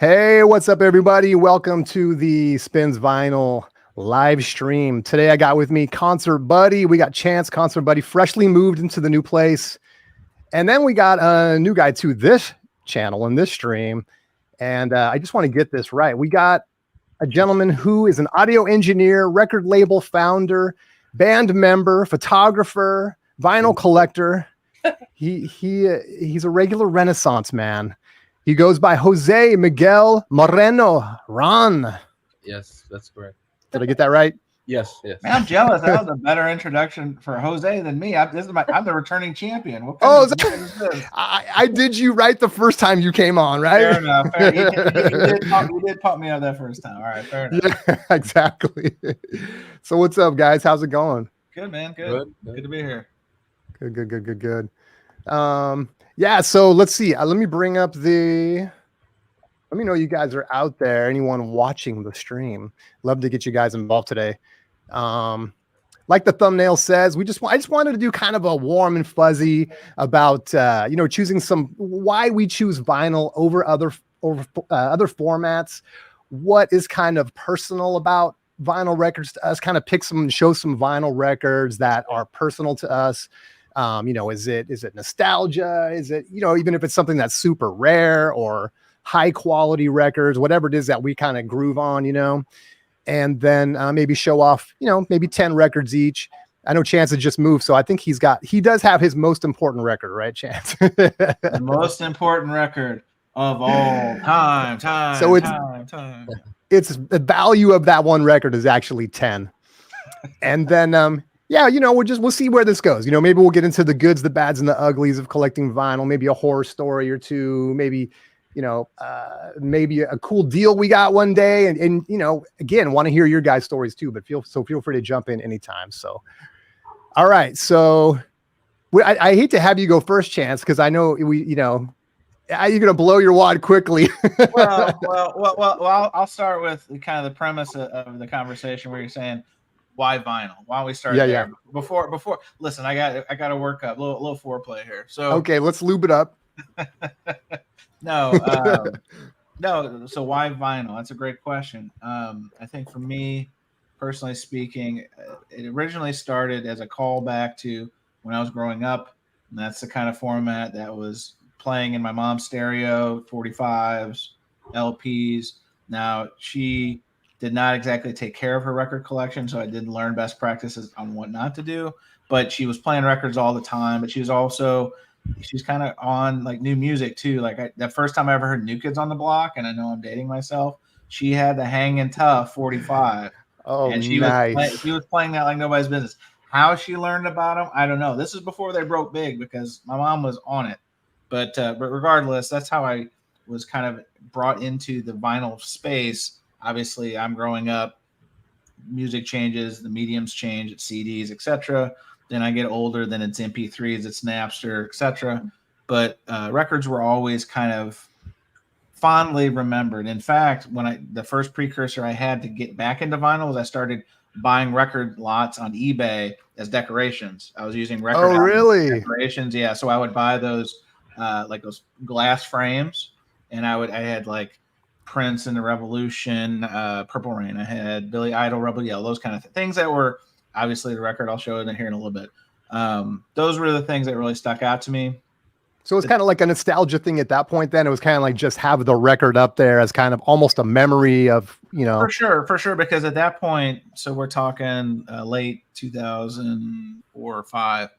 Hey, what's up, everybody? Welcome to the Spins Vinyl live stream. Today, I got with me TubeBuddy. We got Chance, TubeBuddy, freshly moved into the new place. And then we got a new guy to this channel and this stream. And I just want to get this right. We got a gentleman who is an audio engineer, record label founder, band member, photographer, vinyl collector. He's a regular Renaissance man. He goes by Jose Miguel Moreno Ron. Yes, that's correct. Did I get that right? Yes, yes. Man, I'm jealous. That was a better introduction for Jose than me. I'm the returning champion. What Oh, is this? I did you right the first time you came on, right? Fair enough. Fair. You did pump me up that first time. All right, fair enough. Yeah, exactly. So what's up, guys? How's it going? Good, man. Good to be here. Good. Yeah, so let's see. Let me bring up let me know you guys are out there. Anyone watching the stream? Love to get you guys involved today. Like the thumbnail says, I just wanted to do kind of a warm and fuzzy about choosing why we choose vinyl over other formats. What is kind of personal about vinyl records to us? Kind of show some vinyl records that are personal to us. Is it nostalgia? Is it, even if it's something that's super rare or high quality records, whatever it is that we kind of groove on, and then maybe show off, maybe 10 records each. I know Chance has just moved, so I think he does have his most important record, right, Chance? The most important record of all time. So it's the value of that one record is actually 10. And then, yeah, we'll see where this goes. Maybe we'll get into the goods, the bads, and the uglies of collecting vinyl. Maybe a horror story or two. Maybe, maybe a cool deal we got one day. And again, want to hear your guys' stories too. But feel free to jump in anytime. So, all right. So, I hate to have you go first, Chance, because I know you're gonna blow your wad quickly. Well, I'll start with kind of the premise of the conversation where you're saying, why vinyl? Why don't we start there? Yeah. Before, listen, I got to work up a little foreplay here. So okay, let's lube it up. No. So why vinyl? That's a great question. I think for me, personally speaking, it originally started as a callback to when I was growing up, and that's the kind of format that was playing in my mom's stereo, 45s, LPs. Now she did not exactly take care of her record collection, so I didn't learn best practices on what not to do. But she was playing records all the time. But she's kind of on like new music too. Like the first time I ever heard New Kids on the Block, and I know I'm dating myself, she had the Hangin' Tough 45. Oh, and she was playing that like nobody's business. How she learned about them, I don't know. This is before they broke big because my mom was on it. But regardless, that's how I was kind of brought into the vinyl space. Obviously, I'm growing up, music changes, the mediums change, it's CDs, etc. Then I get older, then it's MP3s, it's Napster, etc. But records were always kind of fondly remembered. In fact, the first precursor I had to get back into vinyl was I started buying record lots on eBay as decorations. I was using record decorations, yeah. So I would buy those like those glass frames, and I had like Prince and the Revolution, Purple Rain. I had Billy Idol, Rebel Yell, those kind of things that were obviously the record. I'll show it here in a little bit. Those were the things that really stuck out to me. So it's kind of like a nostalgia thing at that point. Then it was kind of like just have the record up there as kind of almost a memory of, For sure. Because at that point, so we're talking late 2004 or 5.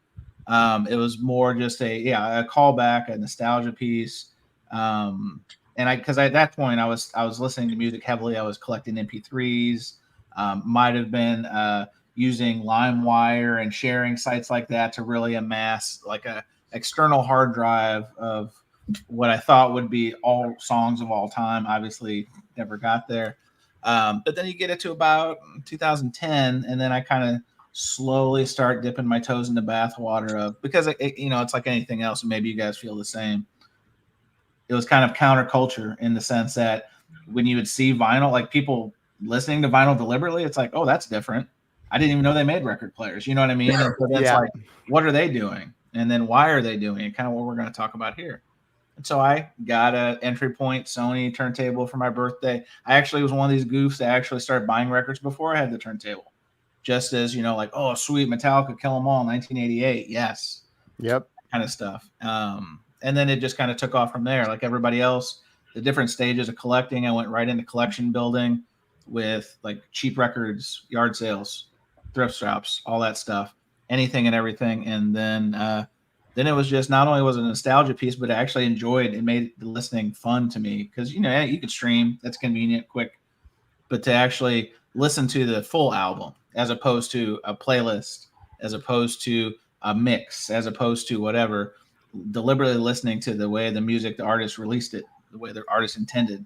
It was more just a callback, a nostalgia piece. Because at that point I was listening to music heavily. I was collecting MP3s, might have been using LimeWire and sharing sites like that to really amass like a external hard drive of what I thought would be all songs of all time. Obviously never got there. But then you get it to about 2010, and then I kind of slowly start dipping my toes in the bathwater of, because it's like anything else, and maybe you guys feel the same. It was kind of counterculture in the sense that when you would see vinyl, like people listening to vinyl deliberately, it's like, oh, that's different. I didn't even know they made record players. You know what I mean? And so that's like, what are they doing? And then why are they doing it? Kind of what we're going to talk about here. And so I got a entry point Sony turntable for my birthday. I actually was one of these goofs that actually started buying records before I had the turntable. Just as, like, oh, sweet, Metallica, Kill 'Em All, 1988. Yes. Yep. Kind of stuff. And then it just kind of took off from there. Like everybody else, the different stages of collecting, I went right into collection building with like cheap records, yard sales, thrift shops, all that stuff, anything and everything. And then it was just, not only was it a nostalgia piece, but I actually enjoyed it, made the listening fun to me because, you could stream, that's convenient, quick, but to actually listen to the full album as opposed to a playlist, as opposed to a mix, as opposed to whatever, deliberately listening to the way the music, the artist released it, the way the artist intended.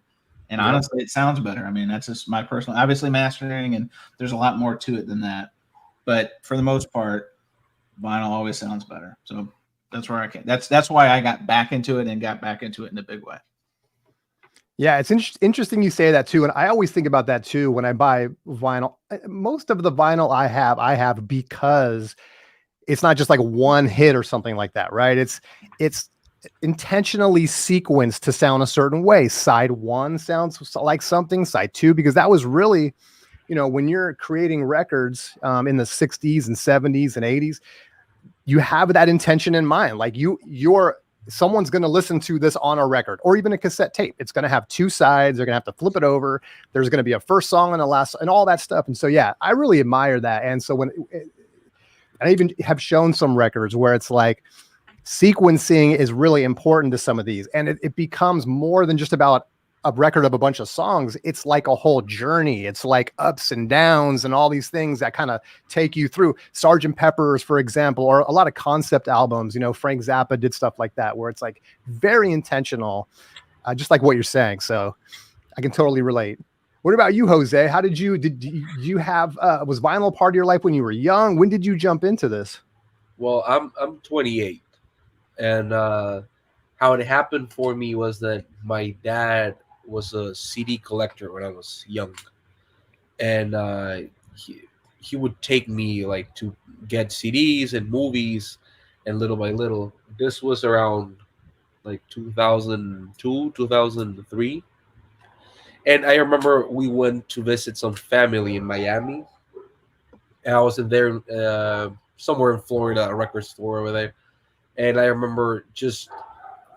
And honestly, it sounds better. I mean, that's just my personal, obviously mastering, and there's a lot more to it than that. But for the most part, vinyl always sounds better. So that's where I came. That's why I got back into it and got back into it in a big way. Yeah, it's interesting you say that too. And I always think about that too when I buy vinyl. Most of the vinyl I have because it's not just like one hit or something like that, right? It's intentionally sequenced to sound a certain way. Side one sounds like something, side two, because that was really, when you're creating records in the 60s and 70s and 80s, you have that intention in mind. Like someone's going to listen to this on a record or even a cassette tape. It's going to have two sides. They're going to have to flip it over. There's going to be a first song and a last and all that stuff. And so, yeah, I really admire that. And so I even have shown some records where it's like sequencing is really important to some of these. And it becomes more than just about a record of a bunch of songs. It's like a whole journey. It's like ups and downs and all these things that kind of take you through. Sgt. Pepper's, for example, or a lot of concept albums, Frank Zappa did stuff like that, where it's like very intentional, just like what you're saying. So I can totally relate. What about you, Jose? How did you have, was vinyl part of your life when you were young? When did you jump into this? Well, I'm 28, and how it happened for me was that my dad was a CD collector when I was young, and he would take me like to get CDs and movies, and little by little, this was around like 2002, 2003. And I remember we went to visit some family in Miami. And I was in there, somewhere in Florida, a record store over there. And I remember just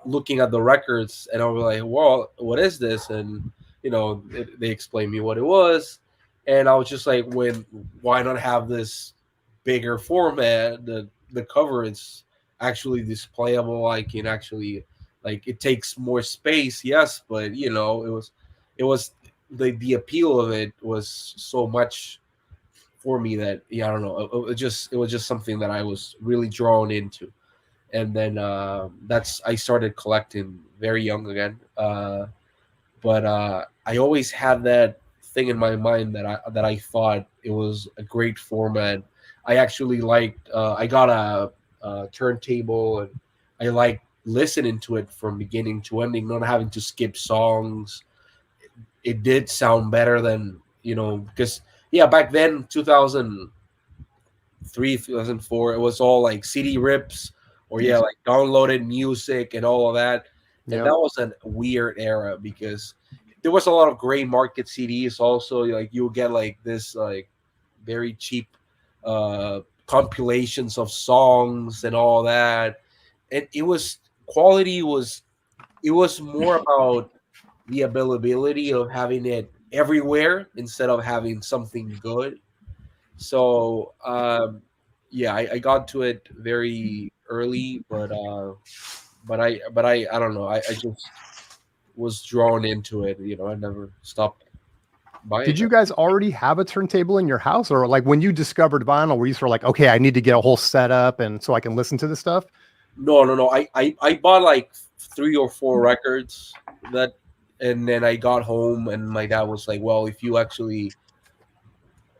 looking at the records, and I was like, "Well, what is this?" And they explained me what it was, and I was just like, why not have this bigger format? The cover is actually displayable. I can actually, like, it takes more space, yes, but it was the appeal of it was so much for me that I don't know, it was just something that I was really drawn into. And then I started collecting very young again, but I always had that thing in my mind that I thought it was a great format. I actually liked, I got a turntable, and I liked listening to it from beginning to ending, not having to skip songs. It did sound better than, because back then, 2003, 2004, it was all like CD rips or like downloaded music and all of that. And that was a weird era because there was a lot of gray market CDs also. Like you would get like this like very cheap compilations of songs and all that. And it was more about the availability of having it everywhere instead of having something good. So I got to it very early, but I don't know. I just was drawn into it. I never stopped buying. Did you guys already have a turntable in your house, or like when you discovered vinyl, were you sort of like, okay, I need to get a whole setup and so I can listen to this stuff? No. I bought like 3 or 4 records and then I got home and my dad was like, well, if you actually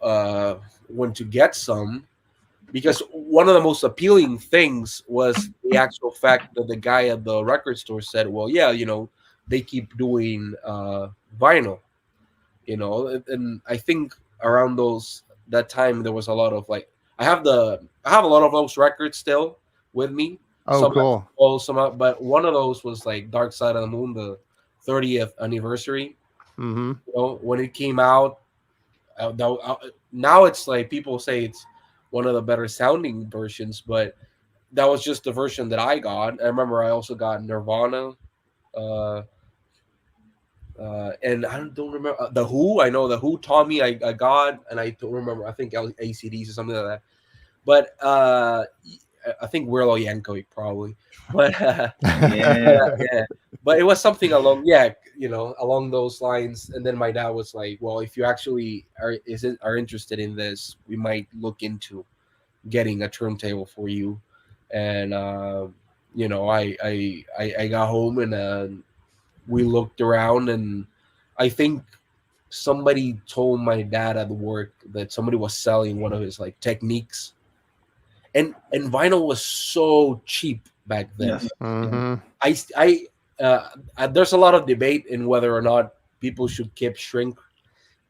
want to get some, because one of the most appealing things was the actual fact that the guy at the record store said, well, yeah, they keep doing vinyl, and I think around that time there was a lot of like, I have a lot of those records still with me. Oh, some cool. well, some but one of those was like Dark Side of the Moon, the 30th anniversary. Mm-hmm. You know, when it came out, now it's like people say it's one of the better sounding versions, but that was just the version that I got. I remember I also got Nirvana, uh, and I don't remember the Who. I know the Who, Tommy. I got, and I don't remember. I think ACDs or something like that. But I think Weird Al Yankovic probably. But Yeah. yeah. But it was something along along those lines. And then my dad was like, "Well, if you actually are interested in this, we might look into getting a turntable for you." And I got home and we looked around, and I think somebody told my dad at work that somebody was selling one of his like techniques, and vinyl was so cheap back then. Yes. Mm-hmm. There's a lot of debate in whether or not people should keep shrink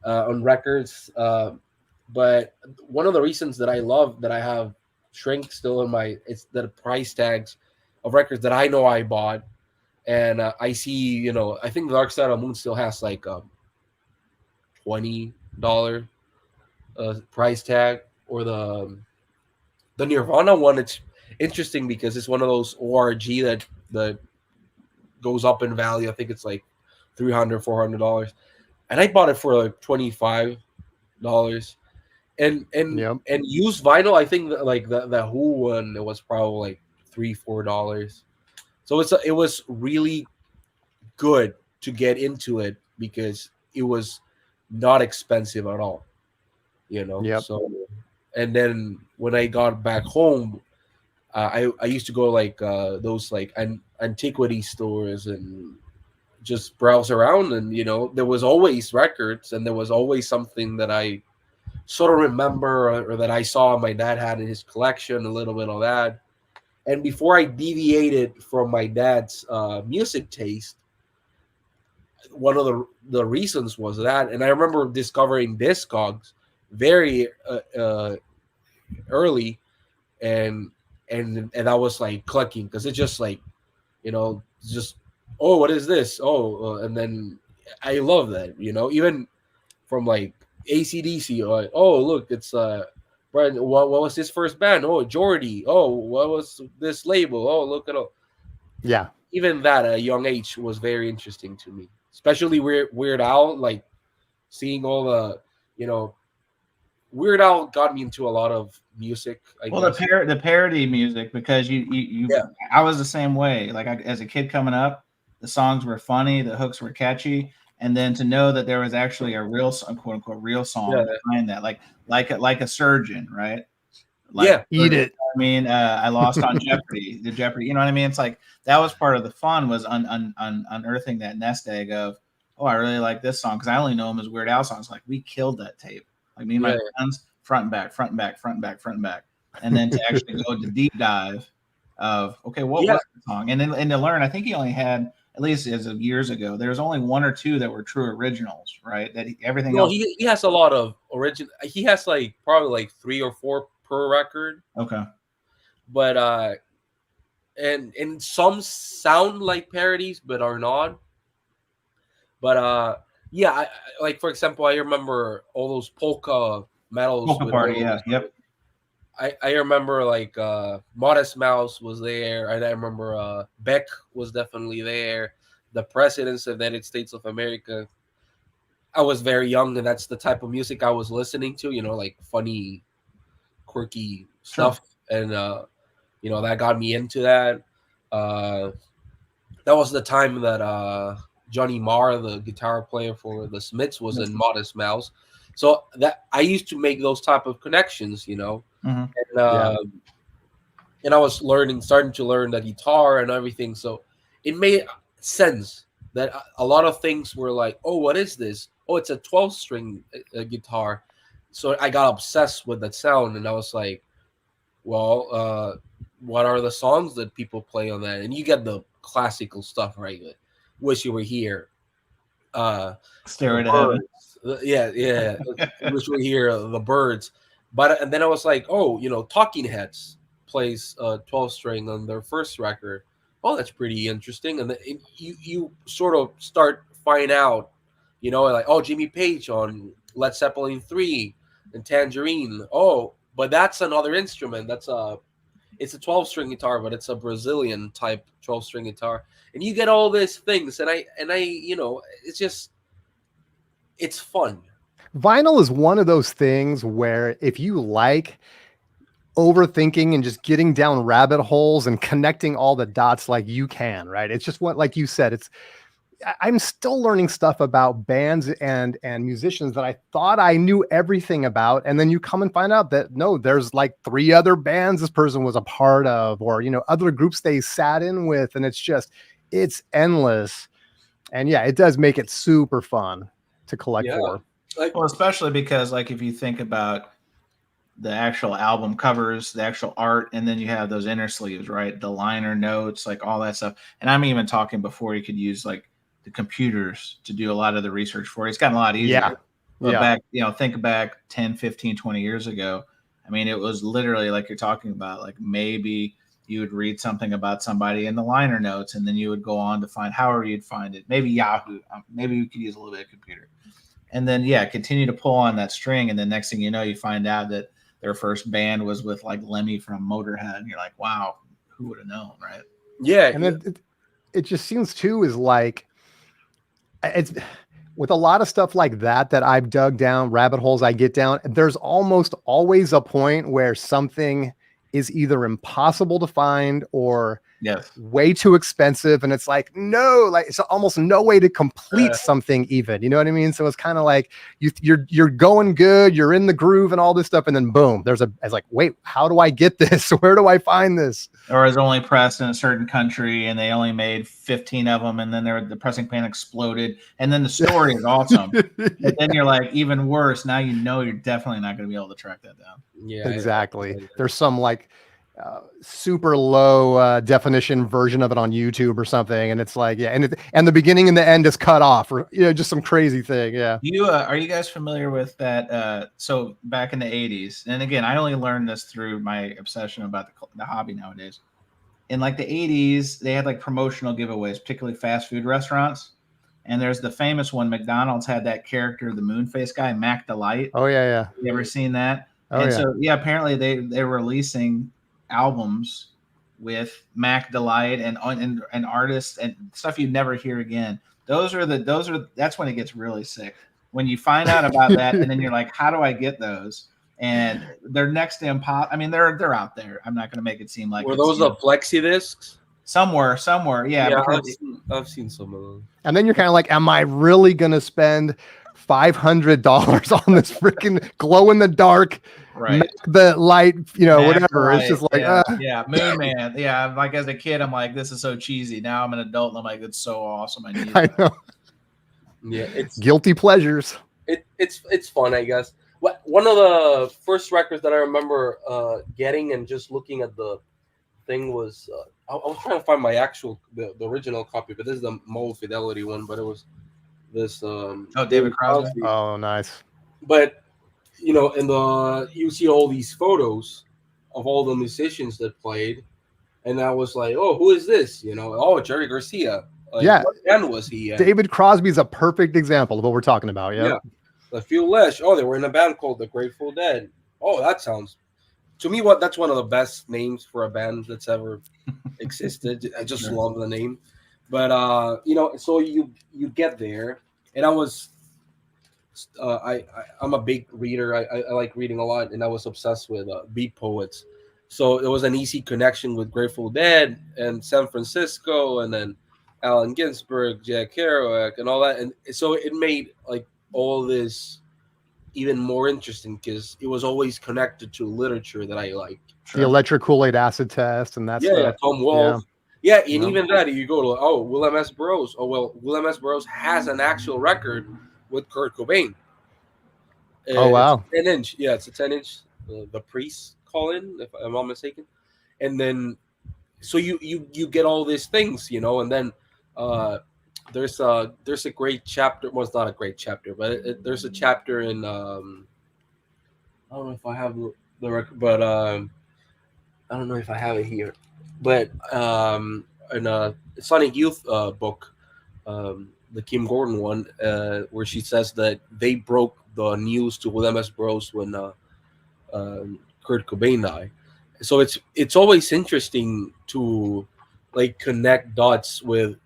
on records, but one of the reasons that I love that I have shrink still in my it's the price tags of records that I know I bought. And I see, I think the Dark Side of the Moon still has like $20 price tag, or the Nirvana one. It's interesting because it's one of those ORG that goes up in value. I think it's like $300-$400, and I bought it for like $25. And Yep. and used vinyl, I think that like the Who one, it was probably like $3-$4. So it was really good to get into it because it was not expensive at all, Yep. So, and then when I got back home, I used to go like those like antiquity stores and just browse around, and there was always records, and there was always something that I sort of remember, or that I saw my dad had in his collection, a little bit of that. And before I deviated from my dad's music taste, one of the reasons was that. And I remember discovering Discogs very early, and I was like clicking, because it's just like, just, oh, what is this? Oh, and then I love that, even from like AC/DC, like, oh, look, it's Brian, what was his first band? Oh, Geordie. Oh, what was this label? Oh, look at all. Yeah. Even that at a young age was very interesting to me, especially Weird Al. Like seeing all the, Weird Al got me into a lot of music. I guess. The parody music, because you I was the same way. Like as a kid coming up, the songs were funny, the hooks were catchy, and then to know that there was actually a real, quote unquote, real song behind that, like a surgeon, right? Like, eat it. I mean, I lost on Jeopardy. The Jeopardy, you know what I mean? It's like that was part of the fun, was unearthing that nest egg of, oh, I really like this song, because I only know them as Weird Al songs. Like, we killed that tape. Like me and my friends, front and back, front and back, front and back, front and back, and then to actually go to deep dive of, okay, what was the song, and then to learn. I think he only had, at least as of years ago, there's only one or two that were true originals, right? That everything else. He has a lot of original. He has like probably like 3 or 4 per record. Okay. But and some sound like parodies, but are not. But yeah, I like, for example, I remember all those polka medals. Polka Party, yeah, yep. I remember like Modest Mouse was there, and I remember Beck was definitely there. The Presidents of the United States of America. I was very young, and that's the type of music I was listening to. Like funny, quirky stuff, and that got me into that. That was the time that Johnny Marr, the guitar player for the Smiths, was in Modest Mouse. So that I used to make those type of connections, Mm-hmm. And I was starting to learn the guitar and everything. So it made sense that a lot of things were like, oh, what is this? Oh, it's a 12-string guitar. So I got obsessed with that sound, and I was like, well, what are the songs that people play on that? And you get the classical stuff, right? Like, Wish You Were Here. Stairway to Heaven. Yeah. Wish You Were Here, the Birds. And then I was like, oh, Talking Heads plays 12 string on their first record. Oh, that's pretty interesting. And then you sort of start find out, like, oh, Jimmy Page on Led Zeppelin 3 and Tangerine. Oh, but that's another instrument. It's a 12-string guitar, but it's a Brazilian type 12-string guitar. And you get all these things, and I it's fun. Vinyl is one of those things where if you like overthinking and just getting down rabbit holes and connecting all the dots like you can, right? It's just what, like you said, I'm still learning stuff about bands and musicians that I thought I knew everything about. And then you come and find out that no, there's like 3 other bands this person was a part of, or, other groups they sat in with. And it's endless. And yeah, it does make it super fun to collect for. Well, especially because like, if you think about the actual album covers, the actual art, and then you have those inner sleeves, right? The liner notes, like all that stuff. And I'm even talking before you could use like the computers to do a lot of the research for you. It's gotten a lot easier. Yeah. But back, think back 10, 15, 20 years ago. I mean, it was literally like you're talking about, like maybe you would read something about somebody in the liner notes, and then you would go on to find however you'd find it. Maybe Yahoo, maybe you could use a little bit of computer. And then, continue to pull on that string. And then next thing you know, you find out that their first band was with like Lemmy from Motorhead. And you're like, wow, who would have known, right? Yeah. And then it just seems too is like, it's with a lot of stuff like that I've dug down, rabbit holes I get down, there's almost always a point where something is either impossible to find or way too expensive. And it's like, no, like it's almost no way to complete something even, you know what I mean? So it's kind of like you're going good, you're in the groove and all this stuff. And then boom, it's like, wait, how do I get this? Where do I find this? Or it's only pressed in a certain country and they only made 15 of them. And then the pressing pan exploded. And then the story is awesome. And then you're like, even worse. Now, you're definitely not going to be able to track that down. Yeah, exactly. There's some like super low definition version of it on YouTube or something, and it's like, and the beginning and the end is cut off, or just some crazy thing. Are you guys familiar with that? So back in the 80s, and again, I only learned this through my obsession about the hobby nowadays. In like the 80s, they had like promotional giveaways, particularly fast food restaurants. And there's the famous one, McDonald's had that character, the moon face guy, Mac Delight. Oh yeah. You ever seen that? Oh, so apparently they're releasing albums with Mac Delight and artists and stuff you'd never hear again. That's when it gets really sick. When you find out about that, and then you're like, how do I get those? And they're next to impossible. I mean, they're out there. I'm not going to make it seem like were those the Plexi discs? Somewhere, yeah. I've seen some of those. And then you're kind of like, am I really going to spend $500 on this freaking glow in the dark, right? The light, whatever. Right. It's just like, Moon Man. Yeah, like as a kid, I'm like, this is so cheesy. Now I'm an adult, and I'm like, it's so awesome. I need it. I know. Yeah, it's guilty pleasures. It's fun, I guess. One of the first records that I remember getting and just looking at the thing was I was trying to find my the original copy, but this is the Mo Fidelity one. But it was this David Crosby. Oh, nice. But you see all these photos of all the musicians that played, and I was like, oh, who is this? Jerry Garcia. Like, what band was he in? David Crosby's a perfect example of what we're talking about. Yeah. The Few Lesh. Oh, they were in a band called the Grateful Dead. Oh, that sounds, to me, that's one of the best names for a band that's ever existed. I just love the name. But so you get there, and I was, I'm a big reader. I like reading a lot, and I was obsessed with beat poets. So it was an easy connection with Grateful Dead and San Francisco, and then Allen Ginsberg, Jack Kerouac, and all that. And so it made like all this even more interesting because it was always connected to literature that I liked. The Electric Kool-Aid Acid Test, and that's Tom Wolfe. Yeah, and even that, you go to William S. Burroughs. Oh well, William S. Burroughs has an actual record with Kurt Cobain. Oh wow! It's 10 inch. Yeah, it's a 10-inch. The Priest call in, if I'm not mistaken. And then, so you get all these things, and then there's a great chapter. Well, it's not a great chapter, but there's a chapter in I don't know if I have the record, but I don't know if I have it here, but in a Sonic Youth book, the Kim Gordon one, where she says that they broke the news to MS Bros when Kurt Cobain died. So it's always interesting to like connect dots with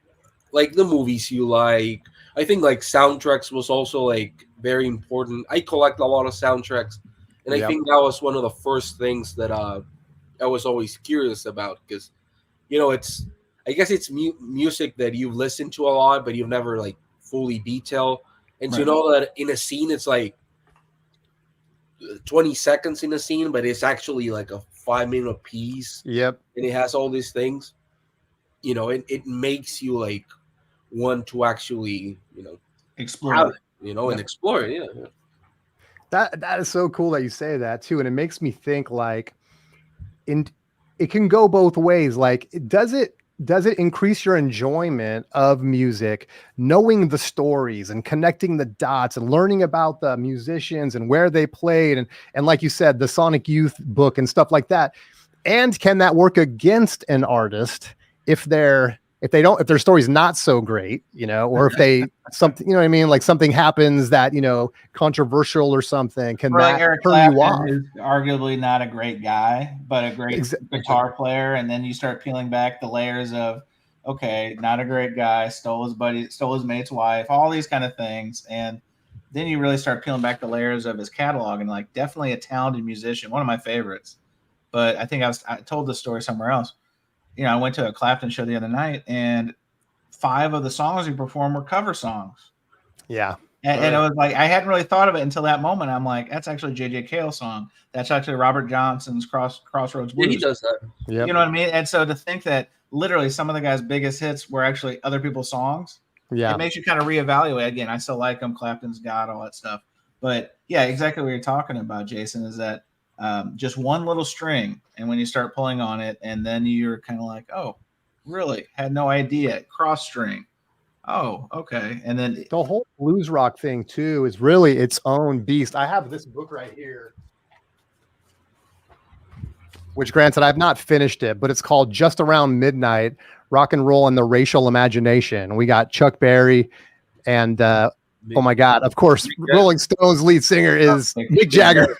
like the movies you like. I think like soundtracks was also like very important. I collect a lot of soundtracks, and I Yep. think that was one of the first things that I was always curious about because it's I guess it's music that you've listened to a lot, but you've never like fully detailed. And to Right. know that in a scene it's like 20 seconds in a scene, but it's actually like a 5-minute piece, Yep. and it has all these things. It makes you like want to actually have Explore. it, and explore it. Yeah. That is so cool that you say that too, and it makes me think like, it can go both ways. Like, does it increase your enjoyment of music, knowing the stories and connecting the dots and learning about the musicians and where they played and like you said, the Sonic Youth book and stuff like that? And can that work against an artist if their story's not so great, or if they something, you know what I mean? Like something happens that, controversial or something. Can Or like that Eric turn you off? Clapton, who's arguably not a great guy, but a great guitar player. And then you start peeling back the layers of, okay, not a great guy, stole his mate's wife, all these kind of things. And then you really start peeling back the layers of his catalog and like definitely a talented musician, one of my favorites. But I think I told this story somewhere else. I went to a Clapton show the other night, and 5 of the songs he performed were cover songs. Yeah. And it was like, I hadn't really thought of it until that moment. I'm like, that's actually J.J. Cale's song. That's actually Robert Johnson's Crossroads Blues. Yeah, he does that. Yep. You know what I mean? And so to think that literally some of the guy's biggest hits were actually other people's songs, it makes you kind of reevaluate. Again, I still like him. Clapton's God, all that stuff. But yeah, exactly what you're talking about, Jason, is that just one little string, and when you start pulling on it, and then you're kind of like, oh, really? Had no idea. Cross string. Oh, okay. And then the whole blues rock thing too is really its own beast. I have this book right here, which granted I've not finished it, but it's called Just Around Midnight: Rock and Roll and the Racial Imagination. We got Chuck Berry and oh my God, of course, Rolling Stones lead singer is Mick Jagger.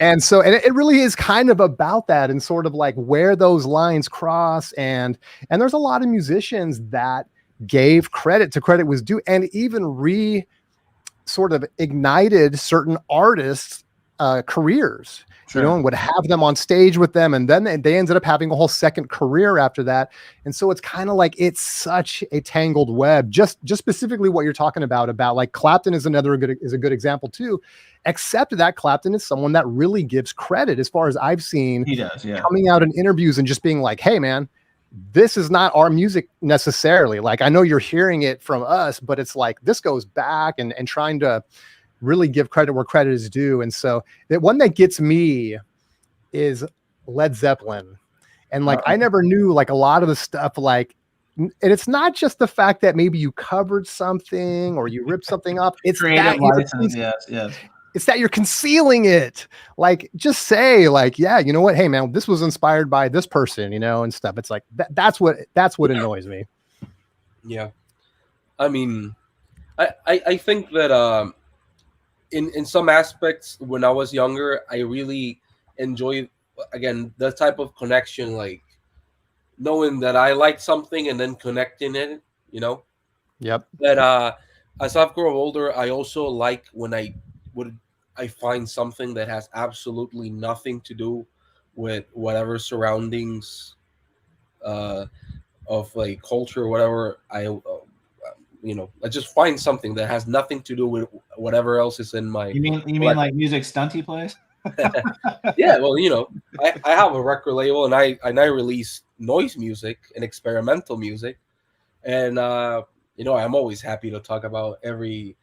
And so, and it really is kind of about that and sort of like where those lines cross. And there's a lot of musicians that gave credit to credit was due, and even sort of ignited certain artists' careers. Sure. And would have them on stage with them. And then they ended up having a whole second career after that. And so it's kind of like, it's such a tangled web, just specifically what you're talking about like Clapton is a good example too, except that Clapton is someone that really gives credit as far as I've seen. He does, yeah. Coming out in interviews and just being like, hey man, this is not our music necessarily. Like, I know you're hearing it from us, but it's like, this goes back and trying to really give credit where credit is due. And so the one that gets me is Led Zeppelin. And like, I never knew like a lot of the stuff, like, and it's not just the fact that maybe you covered something or you ripped something up. It's creative license. Yes. It's that you're concealing it. Like, just say like, yeah, you know what? Hey man, this was inspired by this person, and stuff. It's like, that's what annoys me. Yeah. I mean, I think that, in some aspects, when I was younger, I really enjoyed, again, that type of connection, like knowing that I like something and then connecting it, Yep. But as I've grown older, I also like when I find something that has absolutely nothing to do with whatever surroundings of like culture or whatever. I just find something that has nothing to do with whatever else is in my. You mean like music stunty plays? Yeah, well, I have a record label and I release noise music and experimental music, and I'm always happy to talk about every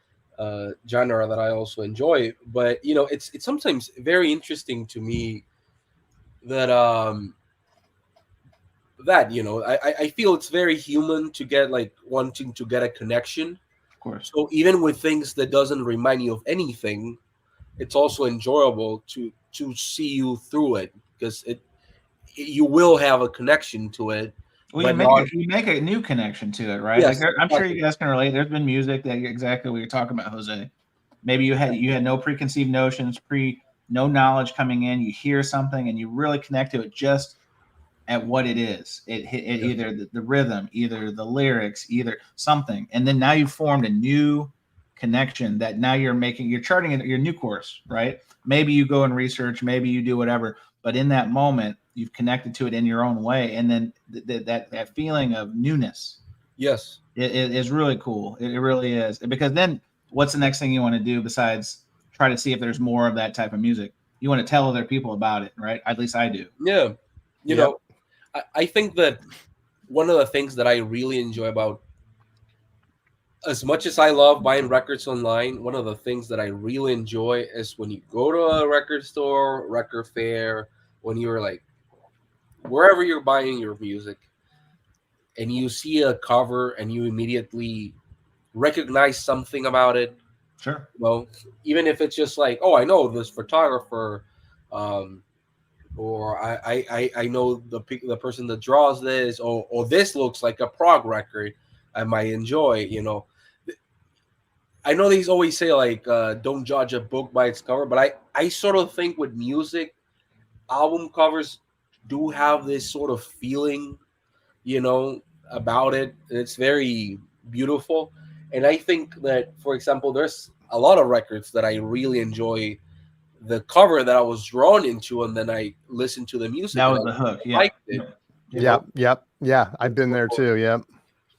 genre that I also enjoy. But it's sometimes very interesting to me that I feel it's very human to get like wanting to get a connection. Of course. So even with things that doesn't remind you of anything, it's also enjoyable to see you through it. because you will have a connection to it. Well, you make a new connection to it, right? Yes, Like I'm sure you guys can relate. There's been music that exactly what you're talking about, Jose. Maybe you had no preconceived notions, no knowledge coming in. You hear something and you really connect to it just at what it is. Either the rhythm, either the lyrics, either something, and then now you've formed a new connection that now you're charting your new course, right? Maybe you go and research, maybe you do whatever, but in that moment you've connected to it in your own way, and then that feeling of newness, yes, it is really cool. It really is, because then what's the next thing you want to do besides try to see if there's more of that type of music? You want to tell other people about it, right? At least I do. Yeah, you know, I think that one of the things that I really enjoy about, as much as I love buying records online, one of the things that I really enjoy is when you go to a record store, record fair, when you're like, wherever you're buying your music, and you see a cover and you immediately recognize something about it. Sure. Well, even if it's just like, oh, I know this photographer, or I know the person that draws this, or this looks like a prog record I might enjoy. You know, I know they always say like, don't judge a book by its cover, but I sort of think with music, album covers do have this sort of feeling, you know, about it. It's very beautiful, and I think that, for example, there's a lot of records that I really enjoy the cover that I was drawn into, and then I listened to the music. That was the hook. Yeah. Liked it. Yeah. I've been there too. Yep.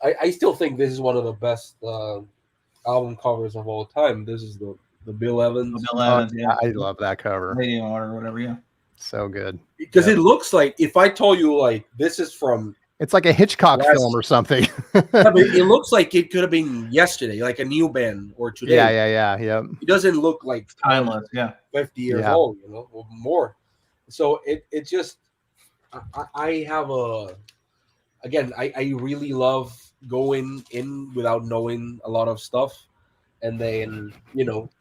I still think this is one of the best album covers of all time. This is the Bill Evans. Bill Evans, I love that cover. Radio or whatever, yeah. So good. Because it looks like, if I told you like this is from, it's like a Hitchcock film or something. Yeah, but it looks like it could have been yesterday, like a new band or today. Yeah. It doesn't look like timeless. Yeah, 50 years old, you know, or more. So it just, I have I really love going in without knowing a lot of stuff, and then, you know,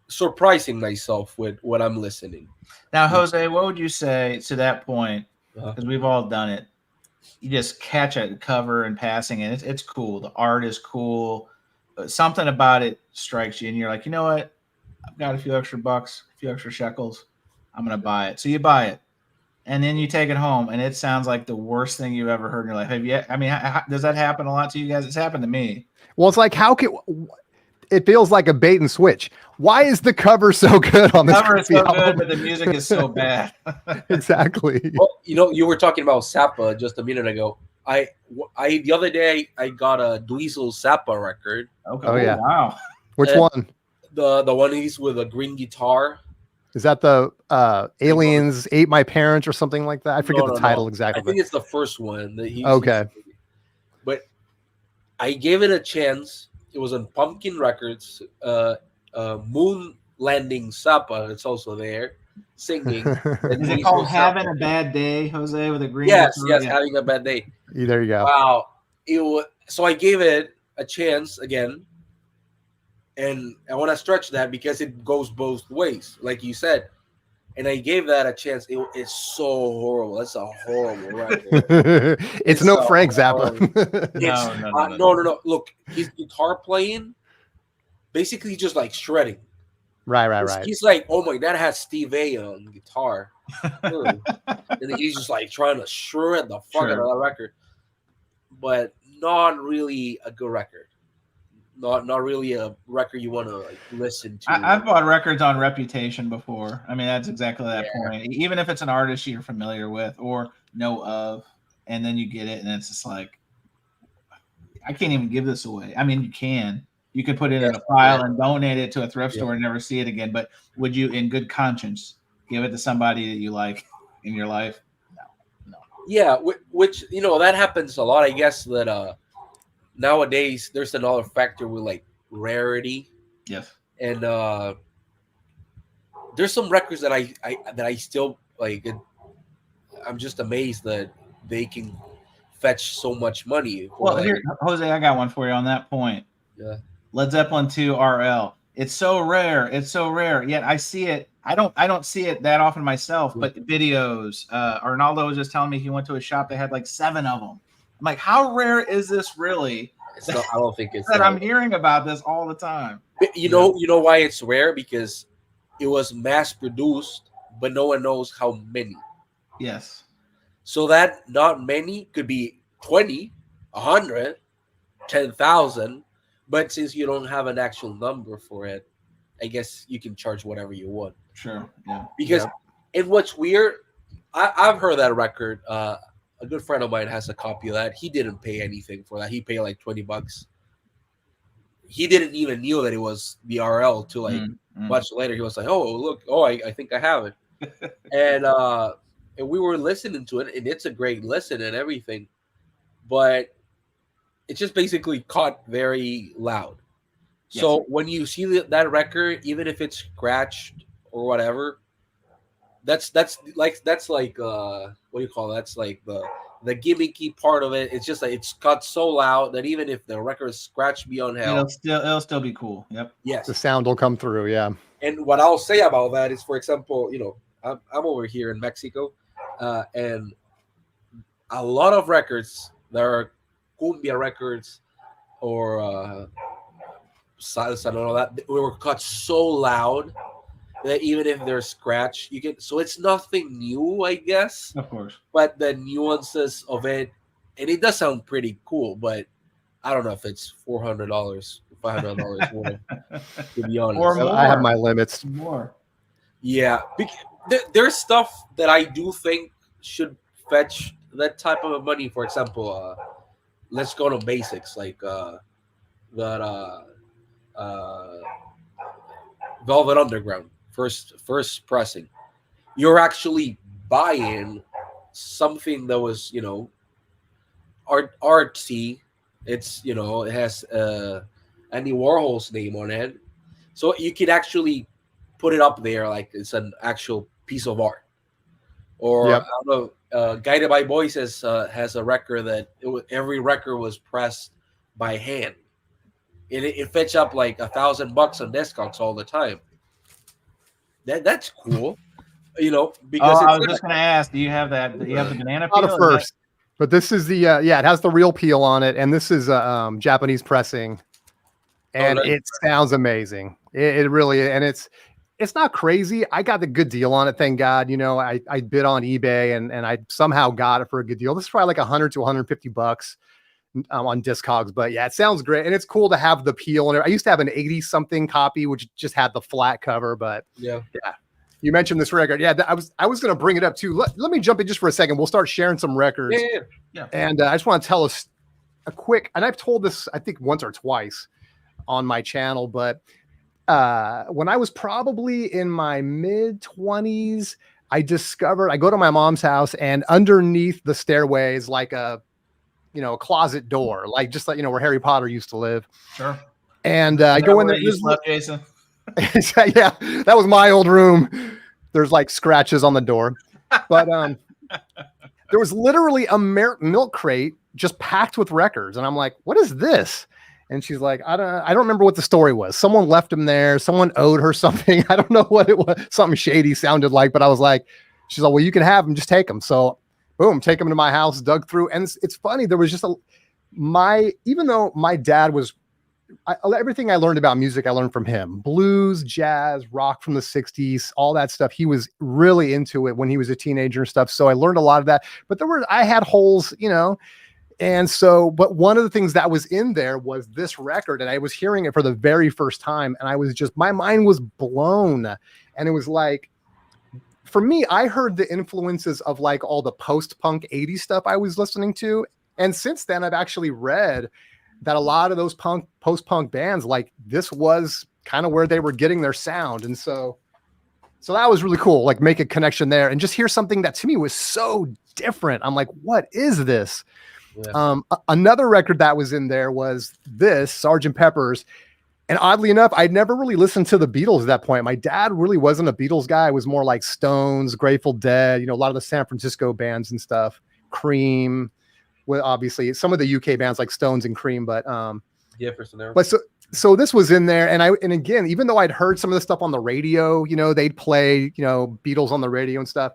surprising myself with what I'm listening. Now, Jose, what would you say to that point? Because we've all done it. You just catch a cover in passing, and it's cool. The art is cool. Something about it strikes you, and you're like, you know what? I've got a few extra bucks, a few extra shekels. I'm going to buy it. So you buy it, and then you take it home, and it sounds like the worst thing you've ever heard in your life. Have you? I mean, does that happen a lot to you guys? It's happened to me. Well, it's like, it feels like a bait and switch. Why is the cover so good on this? The cover is so good, but the music is so bad. Exactly. Well, you know, you were talking about Zappa just a minute ago. I the other day I got a Dweezil Zappa record. Okay. Oh yeah. Wow. Which one? The one he's with a green guitar. Is that the Aliens Ate My Parents or something like that? I forget the title exactly. I think it's the first one that he. Okay. But I gave it a chance. It was on Pumpkin Records. Moon Landing Zappa. It's also there singing. Is it called Having a Bad Day, Jose, with a green? Yes, Having a Bad Day. There you go. Wow. So I gave it a chance again, and I want to stretch that because it goes both ways, like you said. And I gave that a chance. It's so horrible. It's a horrible record. It's no Frank Zappa. No. Look, his guitar playing, basically just like shredding. Right. He's like, oh my, that has Steve A on guitar. And he's just like trying to shred the fuck out of that record. But not really a good record. Not really a record you want to like listen to. I've bought records on reputation before. I mean, that's exactly that point. Even if it's an artist you're familiar with or know of, and then you get it, and it's just like, I can't even give this away. I mean, you can. You could put it in a file and donate it to a thrift store and never see it again. But would you, in good conscience, give it to somebody that you like in your life? No. Yeah, which, you know, that happens a lot. I guess that nowadays there's another factor with like rarity. Yes. And there's some records that I still like. I'm just amazed that they can fetch so much money. Well, here, Jose, I got one for you on that point. Yeah. Led Zeppelin 2 RL. It's so rare. Yet I see it I don't see it that often myself, but videos. Arnaldo was just telling me he went to a shop that had like 7 of them. I'm like, how rare is this really? I don't think it's that I'm hearing about this all the time. You know why it's rare? Because it was mass produced, but no one knows how many. Yes. So that not many could be 20, 100, 10,000, but since you don't have an actual number for it, I guess you can charge whatever you want. Sure. Yeah. Because and what's weird, I've heard that record. A good friend of mine has a copy of that. He didn't pay anything for that. He paid like $20. He didn't even know that it was the RL till like much later. He was like, "Oh, look! Oh, I think I have it." And we were listening to it, and it's a great listen and everything, but it just basically caught very loud. Yes. So when you see that record, even if it's scratched or whatever, that's like what do you call it? That's like the gimmicky part of it. It's just like it's got so loud that even if the record is scratched beyond hell, it'll still be cool. Yep. Yes. The sound will come through. Yeah. And what I'll say about that is, for example, I'm over here in Mexico, and a lot of records that are cumbia records or salsa and all that, they were cut so loud that even if they're scratched, you get. So it's nothing new, I guess. Of course. But the nuances of it, and it does sound pretty cool, but I don't know if it's $400, $500 more, to be honest. Or more. I have my limits. More. Yeah. There's stuff that I do think should fetch that type of money. For example, let's go to basics like Velvet Underground. First pressing, you're actually buying something that was artsy. It's it has Andy Warhol's name on it, so you could actually put it up there like it's an actual piece of art. Or I don't know, Guided by Voices has a record that every record was pressed by hand, and it fetch up like $1,000 on Discogs all the time. That's cool, because I was just going to ask, do you have that? Do you have the banana peel? Not a first, but this is the it has the real peel on it, and this is Japanese pressing, and it sounds amazing. It really, and it's not crazy. I got the good deal on it, thank God. I bid on eBay and I somehow got it for a good deal. This is probably like $100 to $150 on Discogs, but yeah, it sounds great, and it's cool to have the peel. And I used to have an 80-something copy, which just had the flat cover. But yeah, you mentioned this record. Yeah, I was going to bring it up too. Let me jump in just for a second. We'll start sharing some records. Yeah. And I just want to tell us a quick. And I've told this I think once or twice on my channel, but when I was probably in my mid-20s, I go to my mom's house, and underneath the stairway is like a closet door, like just like where Harry Potter used to live. Sure. And I go in there. You slept, Jason? Yeah, that was my old room. There's like scratches on the door, but there was literally a milk crate just packed with records, and I'm like, "What is this?" And she's like, I don't remember what the story was. Someone left him there. Someone owed her something. I don't know what it was. Something shady sounded like, but I was like, she's like, well, you can have them. Just take them. So boom, take them to my house, dug through. And it's funny. There was just even though my dad was, everything I learned about music, I learned from him. Blues, jazz, rock from the 60s, all that stuff. He was really into it when he was a teenager and stuff. So I learned a lot of that, but I had holes, and so, but one of the things that was in there was this record, and I was hearing it for the very first time, and I was my mind was blown. And it was like, for me, I heard the influences of like all the post-punk 80s stuff I was listening to. And since then, I've actually read that a lot of those post-punk bands, like this was kind of where they were getting their sound. And so that was really cool, like make a connection there and just hear something that to me was so different. I'm like, what is this? Yeah. Another record that was in there was this Sgt. Pepper's. And oddly enough, I'd never really listened to the Beatles at that point. My dad really wasn't a Beatles guy. It was more like Stones, Grateful Dead, a lot of the San Francisco bands and stuff. Cream, well, obviously some of the UK bands like Stones and Cream, but Jefferson. But so this was in there, and again, even though I'd heard some of the stuff on the radio, you know, they'd play, you know, Beatles on the radio and stuff.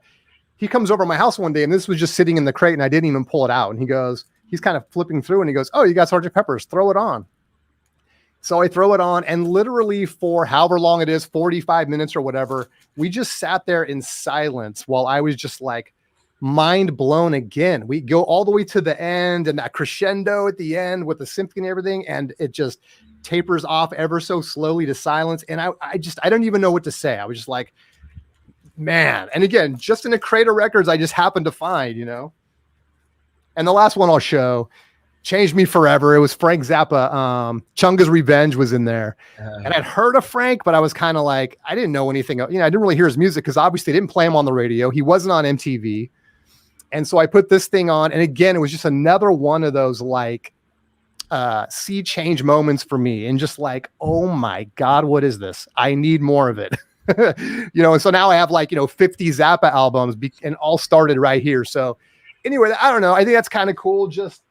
He comes over to my house one day, and this was just sitting in the crate, and I didn't even pull it out. And he goes, he's kind of flipping through, and he goes, "Oh, you got Sgt. Pepper's, throw it on." So I throw it on, and literally for however long it is, 45 minutes or whatever, we just sat there in silence while I was just like mind blown again. We go all the way to the end, and that crescendo at the end with the symphony and everything, and it just tapers off ever so slowly to silence. And I don't even know what to say. I was just like, man. And again, just in a crate of records I just happened to find, you know. And the last one I'll show changed me forever. It was Frank Zappa. Chunga's Revenge was in there. And I'd heard of Frank, but I was kind of like, I didn't know anything. You know, I didn't really hear his music because obviously they didn't play him on the radio. He wasn't on MTV. And so I put this thing on. And again, it was just another one of those like sea change moments for me. And just like, oh my God, what is this? I need more of it. You know, and so now I have like, you know, 50 Zappa albums and all started right here. So anyway, I don't know. I think that's kind of cool. Just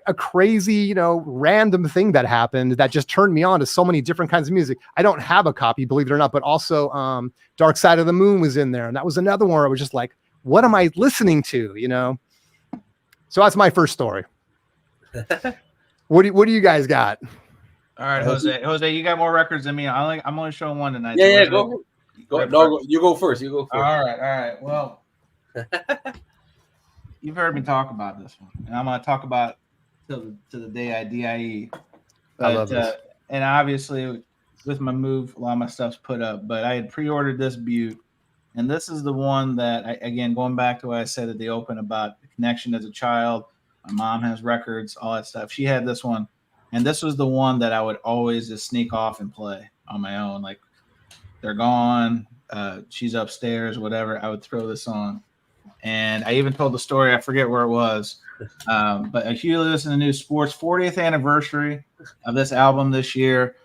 a crazy, you know, random thing that happened that just turned me on to so many different kinds of music. I don't have a copy, believe it or not, but also Dark Side of the Moon was in there. And that was another one where I was just like, what am I listening to? You know? So that's my first story. What do you guys got? All right, Jose, you got more records than me. I'm only showing one tonight. Yeah, so go. No, you go first. You go first. All right. Well, you've heard me talk about this one, and I'm going to talk about to the day I DIE. I love this. And obviously, with my move, a lot of my stuff's put up. But I had pre-ordered this Butte, and this is the one that, again, going back to what I said at the open about the connection as a child. My mom has records, all that stuff. She had this one. And this was the one that I would always just sneak off and play on my own. Like, they're gone, she's upstairs, whatever. I would throw this on. And I even told the story, I forget where it was. But a Huey Lewis and the News Sports 40th anniversary of this album this year.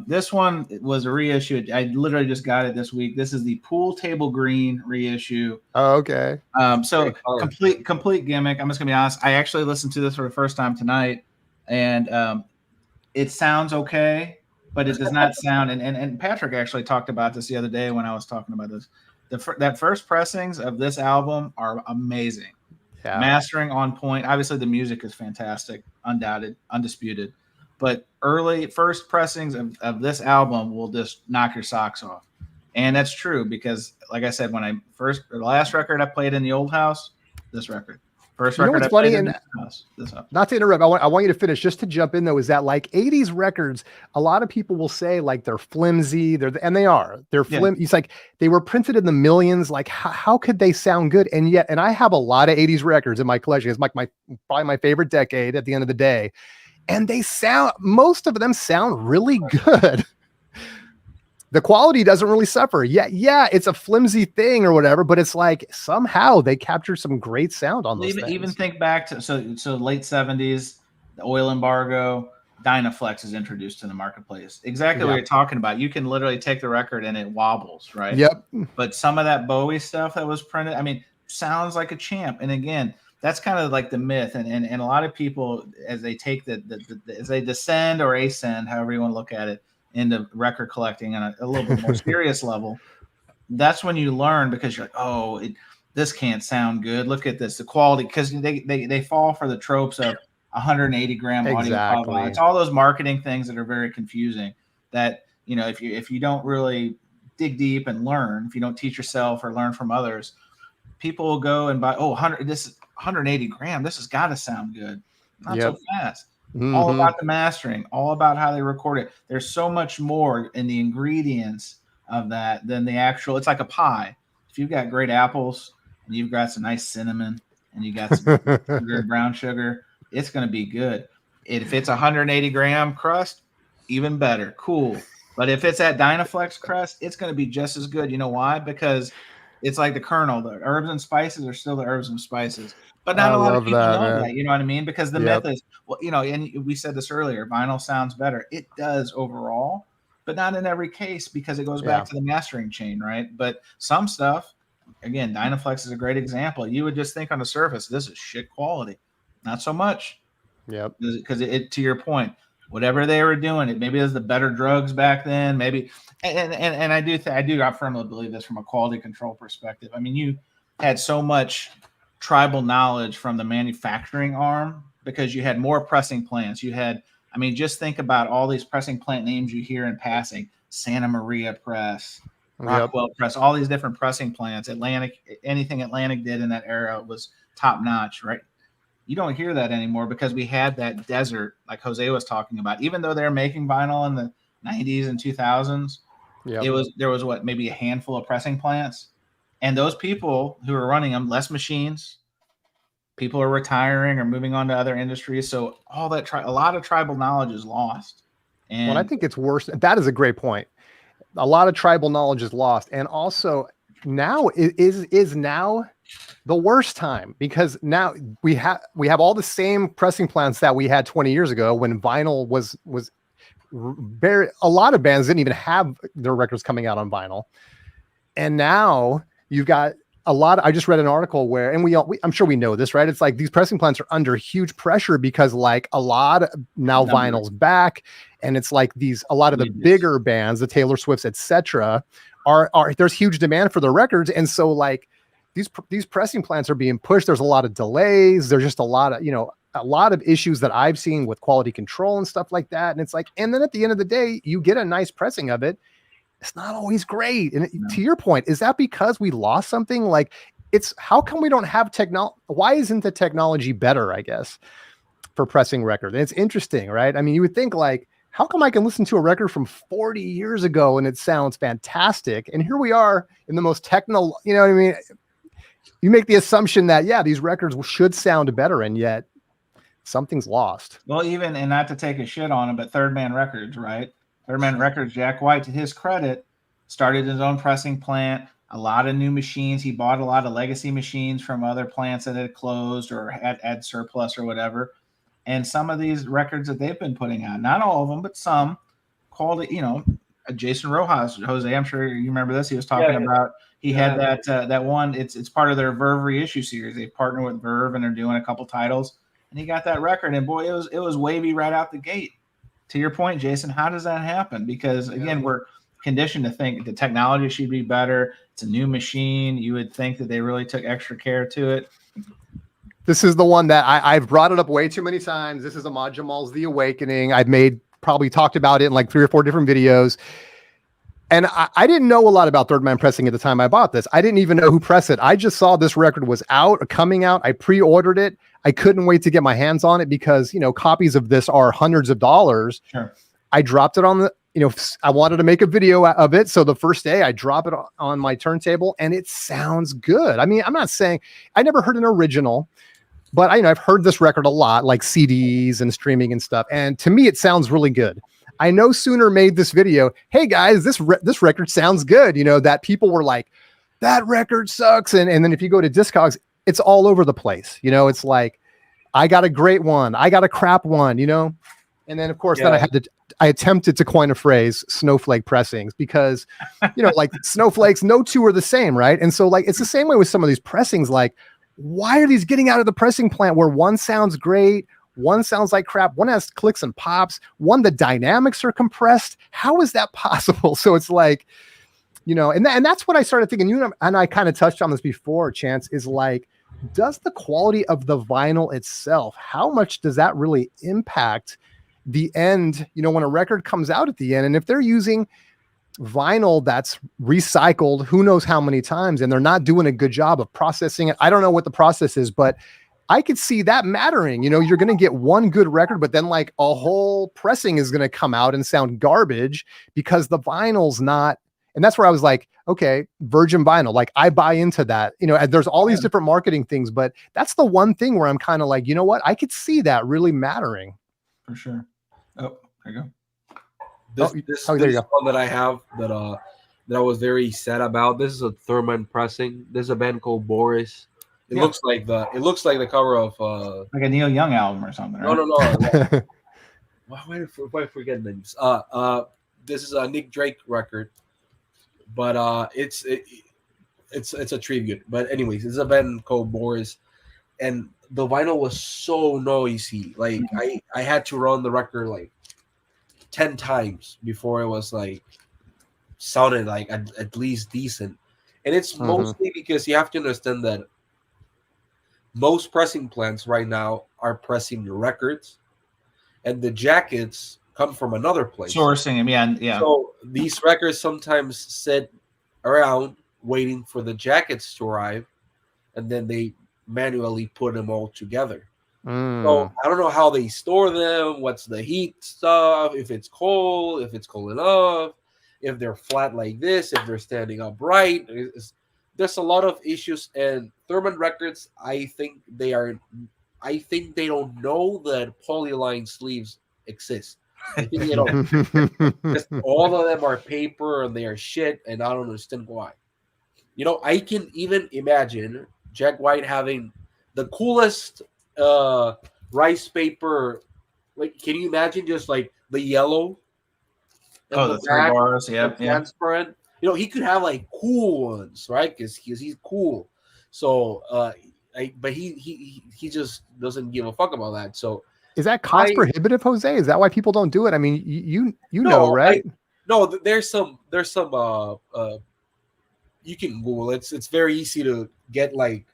This one was a reissue. I literally just got it this week. This is the Pool Table Green reissue. Oh, okay. So complete gimmick. I'm just gonna be honest. I actually listened to this for the first time tonight. And it sounds okay, but it does not sound. And Patrick actually talked about this the other day when I was talking about this. That first pressings of this album are amazing. Yeah. Mastering on point. Obviously, the music is fantastic, undoubted, undisputed. But first pressings of this album will just knock your socks off. And that's true because, like I said, when the last record I played in the old house, this record. First record I played in this house. Not to interrupt, I want you to finish. Just to jump in though, is that like 80s records? A lot of people will say like they're flimsy. They are. They're flimsy. It's like they were printed in the millions. Like how could they sound good? And yet, and I have a lot of 80s records in my collection. It's like probably my favorite decade at the end of the day. And most of them sound really good. The quality doesn't really suffer. Yeah, it's a flimsy thing or whatever, but it's like somehow they captured some great sound on those things. Even think back to so late 70s, the oil embargo, Dynaflex is introduced to the marketplace. Exactly what you're talking about. You can literally take the record and it wobbles, right? Yep. But some of that Bowie stuff that was printed, I mean, sounds like a champ. And again, that's kind of like the myth. And a lot of people, as they take as they descend or ascend, however you want to look at it, into record collecting on a little bit more serious level, that's when you learn because you're like, oh, this can't sound good. Look at this, the quality, because they fall for the tropes of 180 gram audio. It's all those marketing things that are very confusing. That if you don't really dig deep and learn, if you don't teach yourself or learn from others, people will go and buy 180 gram. This has got to sound good. Not so fast. Mm-hmm. All about the mastering, all about how they record it. There's so much more in the ingredients of that than the actual. It's like a pie. If you've got great apples and you've got some nice cinnamon and you got some sugar, brown sugar, it's going to be good. If it's 180 gram crust, even better. Cool. But if it's that Dynaflex crust, it's going to be just as good. You know why? Because it's like the kernel. The herbs and spices are still the herbs and spices. But not a lot of people know that, you know what I mean? Because the myth is, and we said this earlier, vinyl sounds better. It does overall, but not in every case because it goes back to the mastering chain, right? But some stuff, again, Dynaflex is a great example. You would just think on the surface, this is shit quality. Not so much. Yep. Because to your point, whatever they were doing. Maybe it was the better drugs back then. Maybe, and I firmly believe this from a quality control perspective. I mean, you had so much tribal knowledge from the manufacturing arm because you had more pressing plants. You had, I mean, just think about all these pressing plant names you hear in passing: Santa Maria Press, Rockwell Press, all these different pressing plants. Atlantic, anything Atlantic did in that era was top notch, right? You don't hear that anymore because we had that desert, like Jose was talking about. Even though they're making vinyl in the 90s and 2000s, there was what, maybe a handful of pressing plants, and those people who are running them, less machines. People are retiring or moving on to other industries, so all that a lot of tribal knowledge is lost. And well, I think it's worse. That is a great point. A lot of tribal knowledge is lost, and also now is now the worst time, because now we have all the same pressing plants that we had 20 years ago when vinyl was very, a lot of bands didn't even have their records coming out on vinyl. And now you've got a lot. I just read an article where, and I'm sure we know this, right? It's like these pressing plants are under huge pressure because like a lot of now vinyl's back, and it's like a lot of the bigger bands, the Taylor Swifts, etc., are there's huge demand for their records, and so like these pressing plants are being pushed. There's a lot of delays. There's just a lot of issues that I've seen with quality control and stuff like that. And it's like, and then at the end of the day, you get a nice pressing of it. It's not always great. And to your point, is that because we lost something? Like, it's how come we don't have technology? Why isn't the technology better, I guess, for pressing records? And it's interesting, right? I mean, you would think like, how come I can listen to a record from 40 years ago and it sounds fantastic? And here we are in the most technical, you know what I mean? You make the assumption that, yeah, these records should sound better, and yet something's lost. Well, even, and not to take a shit on him, but Third Man Records, right? Third Man Records, Jack White, to his credit, started his own pressing plant, a lot of new machines. He bought a lot of legacy machines from other plants that had closed or had surplus or whatever. And some of these records that they've been putting out, not all of them, but some, quality, Jason Rojas, Jose, I'm sure you remember this. He was talking about, he had that one, it's part of their Verve reissue series. They partner with Verve and they're doing a couple titles, and he got that record, and boy, it was wavy right out the gate. To your point, Jason, how does that happen? Because again, we're conditioned to think the technology should be better. It's a new machine. You would think that they really took extra care to it. This is the one that I've brought it up way too many times. This is Ahmad Jamal's The Awakening. I've probably talked about it in like 3 or 4 different videos. And I didn't know a lot about Third Man Pressing at the time I bought this. I didn't even know who pressed it. I just saw this record was coming out. I pre-ordered it. I couldn't wait to get my hands on it because, copies of this are hundreds of dollars. Sure. I dropped it on I wanted to make a video of it. So the first day I drop it on my turntable and it sounds good. I mean, I'm not saying I never heard an original, but I've heard this record a lot, like CDs and streaming and stuff. And to me, it sounds really good. I no sooner made this video, hey guys, this record sounds good. That people were like, that record sucks. And then if you go to Discogs, it's all over the place. It's like, I got a great one, I got a crap one, and then of course, then I attempted to coin a phrase, snowflake pressings, because, like snowflakes, no two are the same. Right. And so like, it's the same way with some of these pressings. Like, why are these getting out of the pressing plant where one sounds great, one sounds like crap, one has clicks and pops, one, the dynamics are compressed? How is that possible? So it's like, and that's what I started thinking, and I kind of touched on this before, Chance, is like, does the quality of the vinyl itself, how much does that really impact the end, when a record comes out at the end? And if they're using vinyl that's recycled who knows how many times, and they're not doing a good job of processing it, I don't know what the process is, but I could see that mattering. You're going to get one good record, but then like a whole pressing is going to come out and sound garbage because the vinyl's not. And that's where I was like, okay, virgin vinyl, like I buy into that. There's all these different marketing things, but that's the one thing where I'm kind of like, you know what? I could see that really mattering. For sure. Oh, there you This go. There you go. one that I have that I was very sad about. This is a Third Man Pressing. There's a band called Boris. It looks like the cover of like a Neil Young album or something. Right? No. Why do I forget names? This is a Nick Drake record, but it's a tribute. But anyways, it's a band called Boris, and the vinyl was so noisy. Like I had to run the record like 10 times before it was like sounded like at least decent. And it's mostly because you have to understand that most pressing plants right now are pressing records, and the jackets come from another place. Sourcing them, yeah. So these records sometimes sit around waiting for the jackets to arrive, and then they manually put them all together. So I don't know how they store them, what's the heat stuff, if it's cold enough, if they're flat like this, if they're standing upright. There's a lot of issues, and Thurman Records, I think they don't know that polyline sleeves exist. I think they don't. Just all of them are paper and they are shit, and I don't understand why. I can even imagine Jack White having the coolest rice paper. Like, can you imagine just like the yellow? The 3 bars, yeah. Transparent. He could have like cool ones, right? Because he's cool. So, but he just doesn't give a fuck about that. So, is that cost prohibitive, Jose? Is that why people don't do it? I mean, you know, right? No, there's some you can Google it. It's very easy to get like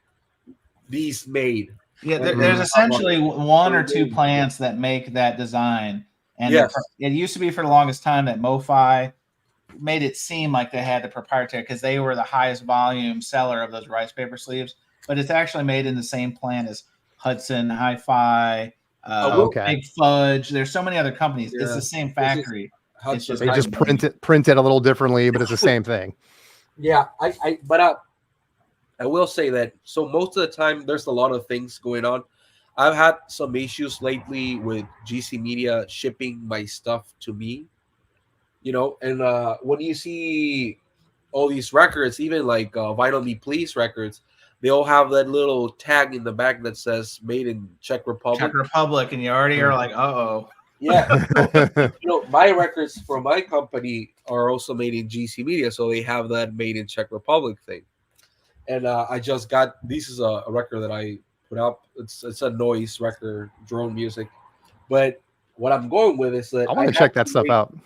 these made. Yeah, there's essentially 1 or 2 plants that make that design. And it used to be for the longest time that MoFi made it seem like they had the proprietary because they were the highest volume seller of those rice paper sleeves. But it's actually made in the same plant as Hudson, Hi-Fi, Big Fudge. There's so many other companies. Yeah. It's the same factory. They just print it a little differently, but it's the same thing. Yeah, but I will say that. So most of the time, there's a lot of things going on. I've had some issues lately with GC Media shipping my stuff to me. And when you see all these records, even like Vinyl Me Please records, they all have that little tag in the back that says "Made in Czech Republic." And you already are like, uh-oh. Yeah. So, my records for my company are also made in GC Media, so they have that "Made in Czech Republic" thing. And I just got, this is a record that I put up. It's a noise record, drone music. But what I'm going with is that I want to check that stuff out.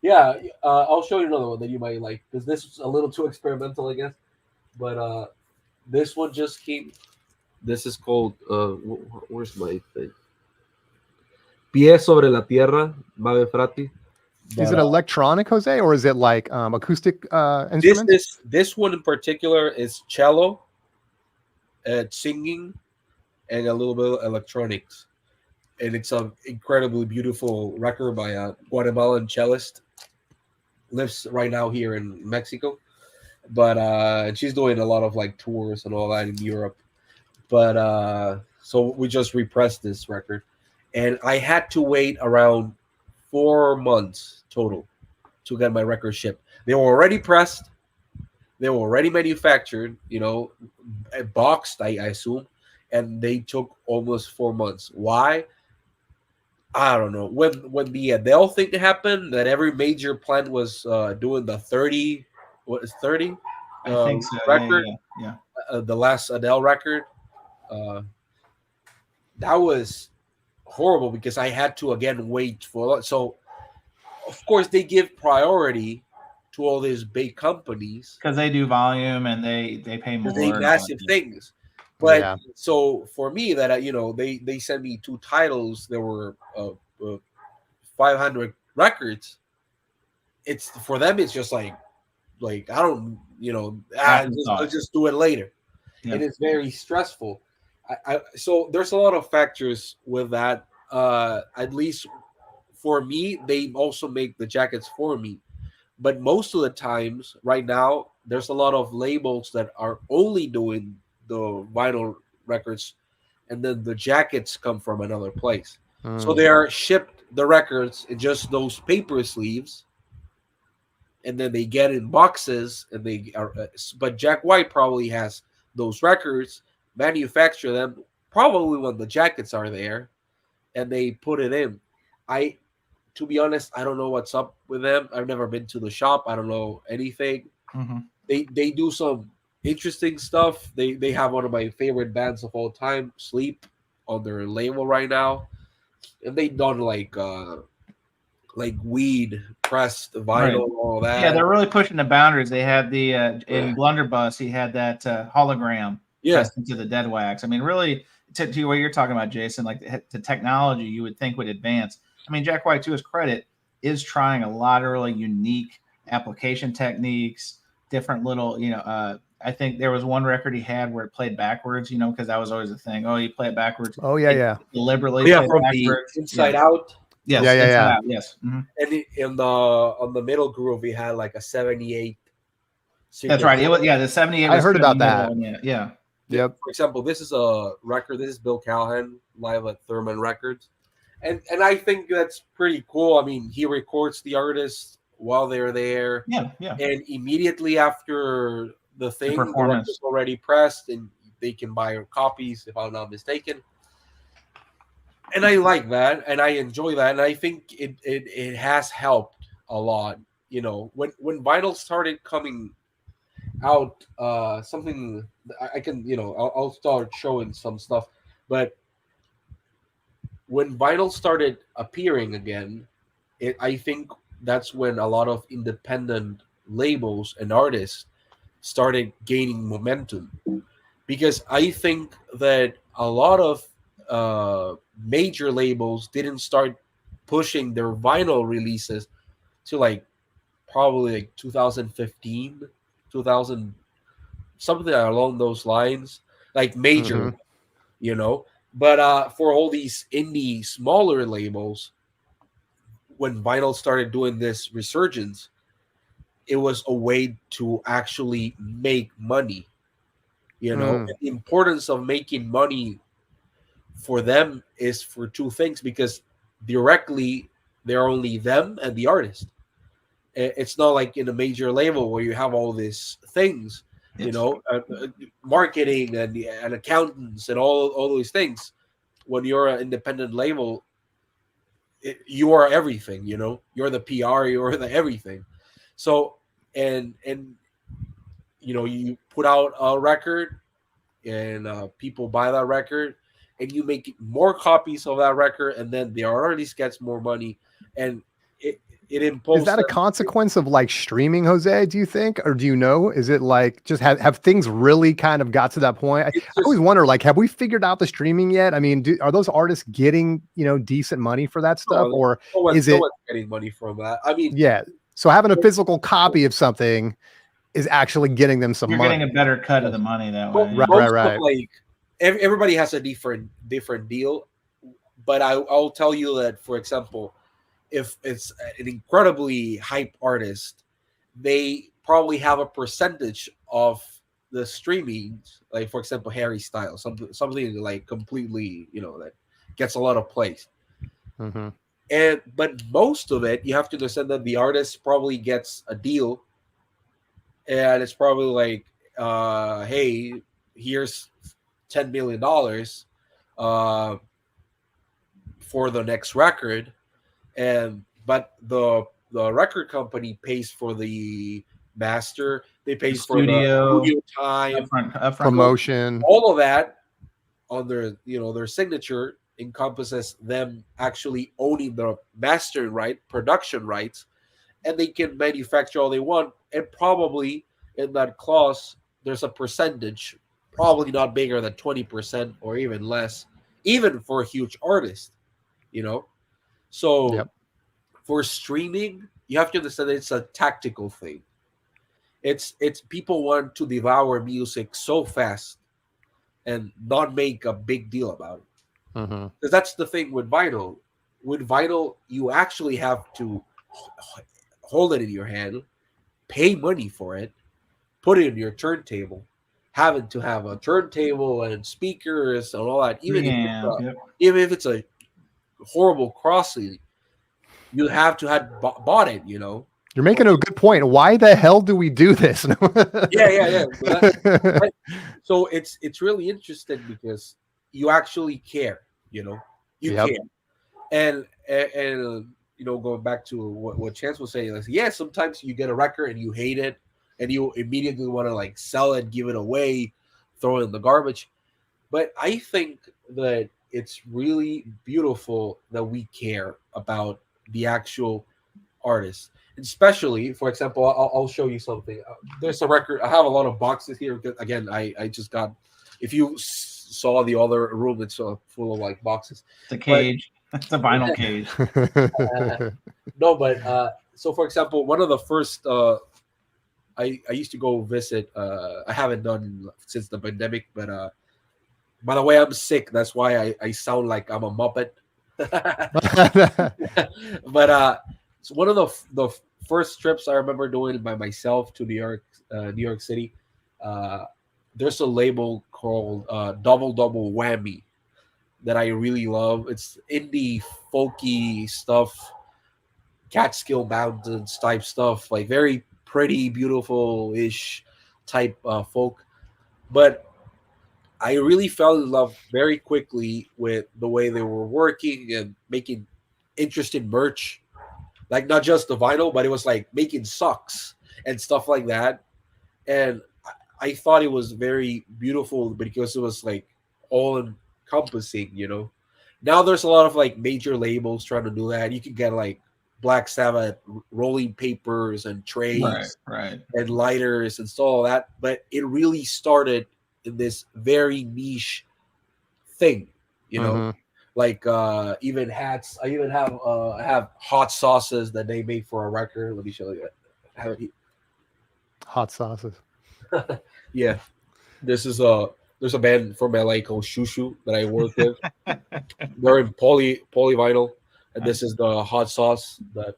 Yeah, I'll show you another one that you might like, because this is a little too experimental, I guess. But this one just came. This is called, where's my thing? Pie sobre la tierra, Mave Frati. Is it electronic, Jose, or is it like acoustic instruments? This one in particular is cello, singing, and a little bit of electronics. And it's an incredibly beautiful record by a Guatemalan cellist. Lives right now here in Mexico. But she's doing a lot of like tours and all that in Europe. But so we just repressed this record. And I had to wait around 4 months total to get my record shipped. They were already pressed. They were already manufactured, boxed, I assume. And they took almost 4 months. Why? I don't know. When the Adele thing happened, that every major plant was doing the 30, what is 30? I think so. Record. Yeah. The last Adele record. That was horrible because I had to again wait for it. So, of course, they give priority to all these big companies because they do volume and they pay more. They massive things. But so for me, that they sent me 2 titles. There were 500 records. It's for them. It's just like I don't I'll just do it later, and it's very stressful. So there's a lot of factors with that. At least for me, they also make the jackets for me. But most of the times, right now, there's a lot of labels that are only doing the vinyl records, and then the jackets come from another place. So they are shipped the records in just those paper sleeves, and then they get in boxes, and they are. But Jack White probably has those records, manufacture them probably when the jackets are there, and they put it in. To be honest, I don't know what's up with them. I've never been to the shop. I don't know anything. Mm-hmm. They do some interesting stuff. They have one of my favorite bands of all time, Sleep, on their label right now, and they done like like weed, pressed vinyl, Right. all that. Yeah, they're really pushing the boundaries. They had the in Blunderbuss, he had that hologram pressed into the dead wax. I mean, really, to what you're talking about, Jason, like the technology you would think would advance. I mean, Jack White, to his credit, is trying a lot of really unique application techniques, different little, I think there was one record he had where it played backwards, because that was always a thing. Oh, you play it backwards. Oh yeah. Deliberately Yeah, play from backwards. the inside out. Yes. Yeah. Out, yes. Mm-hmm. And in on the middle groove, we had like a 78. That's right. It was, the 78. I heard about that. Yeah. Yep. For example, this is a record. This is Bill Callahan live at Thurman Records, and I think that's pretty cool. I mean, he records the artists while they're there. Yeah. And immediately after the thing, the record's already pressed, and they can buy copies, if I'm not mistaken. And I like that, and I enjoy that, and I think it has helped a lot. When vinyl started coming out, something I can, I'll start showing some stuff. But when vinyl started appearing again, I think that's when a lot of independent labels and artists started gaining momentum, because I think that a lot of major labels didn't start pushing their vinyl releases to probably 2015, 2000, something along those lines, like major, But for all these indie smaller labels, when vinyl started doing this resurgence, it was a way to actually make money. And the importance of making money for them is for two things, because directly they're only them and the artist. It's not like in a major label where you have all these things, marketing and accountants and all those things. When you're an independent label, you are everything. You're the PR, you're the everything. So and you put out a record, and people buy that record, and you make more copies of that record, and then the artist gets more money, and it imposes. Is that a consequence of streaming, Jose? Do you think, or do you know? Is it just have things really kind of got to that point? I always wonder, have we figured out the streaming yet? I mean, are those artists getting decent money for that stuff, or is it getting money from that? I mean, yeah. So having a physical copy of something is actually getting them some money. You're getting a better cut of the money that way. Right. Everybody has a different deal, but I'll tell you that, for example, if it's an incredibly hype artist, they probably have a percentage of the streaming, like for example Harry Styles, something like completely, that gets a lot of plays. Mm-hmm. But most of it, you have to understand that the artist probably gets a deal, and it's probably like, hey, here's $10 million for the next record, but the record company pays for the master, they pay for the studio time, upfront promotion, all of that on their signature encompasses them actually owning the master production rights, and they can manufacture all they want, and probably in that clause there's a percentage, probably not bigger than 20% or even less, even for a huge artist, so for streaming, you have to understand that it's a tactical thing. It's people want to devour music so fast and not make a big deal about it. Because that's the thing with vinyl. With vinyl, you actually have to hold it in your hand, pay money for it, put it in your turntable, having to have a turntable and speakers and all that. Even if it's a horrible crossing, you have to have bought it. You're making a good point. Why the hell do we do this? Yeah. So it's really interesting because you actually care. You care, and going back to what Chance was saying, sometimes you get a record and you hate it, and you immediately want to sell it, give it away, throw it in the garbage. But I think that it's really beautiful that we care about the actual artist. Especially, for example, I'll show you something. There's a record. I have a lot of boxes here. Again, I just got. If you saw the other room, it's full of like boxes. It's a cage. It's a vinyl cage. No, but so for example, one of the first I used to go visit. I haven't done since the pandemic, but by the way, I'm sick. That's why I sound like I'm a Muppet. But so one of the first trips I remember doing by myself to New York City. There's a label called Double Double Whammy that I really love. It's indie folky stuff, Catskill Mountains type stuff, like very pretty, beautiful ish type folk. But I really fell in love very quickly with the way they were working and making interesting merch. Like not just the vinyl, but it was like making socks and stuff like that. And I thought it was very beautiful because it was like all encompassing, you know. Now there's a lot of like major labels trying to do that. You can get like Black Sabbath rolling papers and trays Right. and lighters and all that. But it really started in this very niche thing, you know. Like even hats. I even have I have hot sauces that they made for a record. Let me show you. Hot sauces. Yeah, there's a band from LA called Shushu that I work with. They're in polyvinyl, and this is the hot sauce that.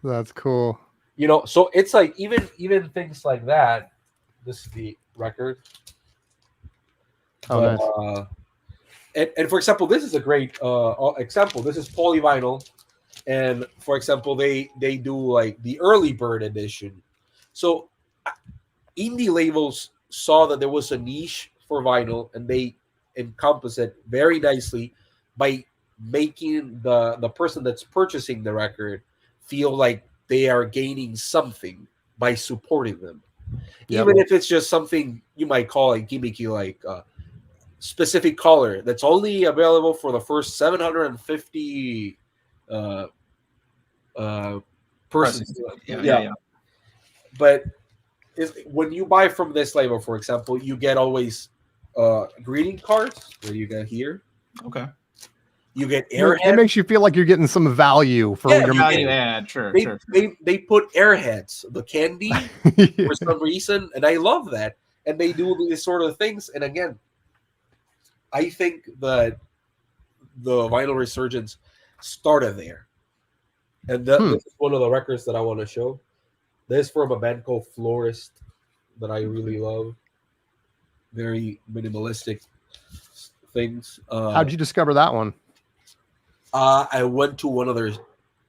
That's cool. You know, so it's like even things like that. This is the record. Oh, But, nice. And for example, this is a great example. This is polyvinyl, and for example, they do like the early bird edition. So indie labels saw that there was a niche for vinyl, and they encompass it very nicely by making the person that's purchasing the record feel like they are gaining something by supporting them, even if it's just something you might call like gimmicky, like specific color that's only available for the first 750 persons. Yeah. But when you buy from this label, for example, you get always greeting cards that you get here. Okay. You get It airheads. makes you feel like you're getting some value for your money. Value add, sure. They put airheads, the candy, Yeah. for some reason, and I love that. And they do these sort of things. And again, I think that the vinyl resurgence started there. And this is one of the records that I want to show. This is from a band called Florist that I really love. Very minimalistic things. How did you discover that one? I went to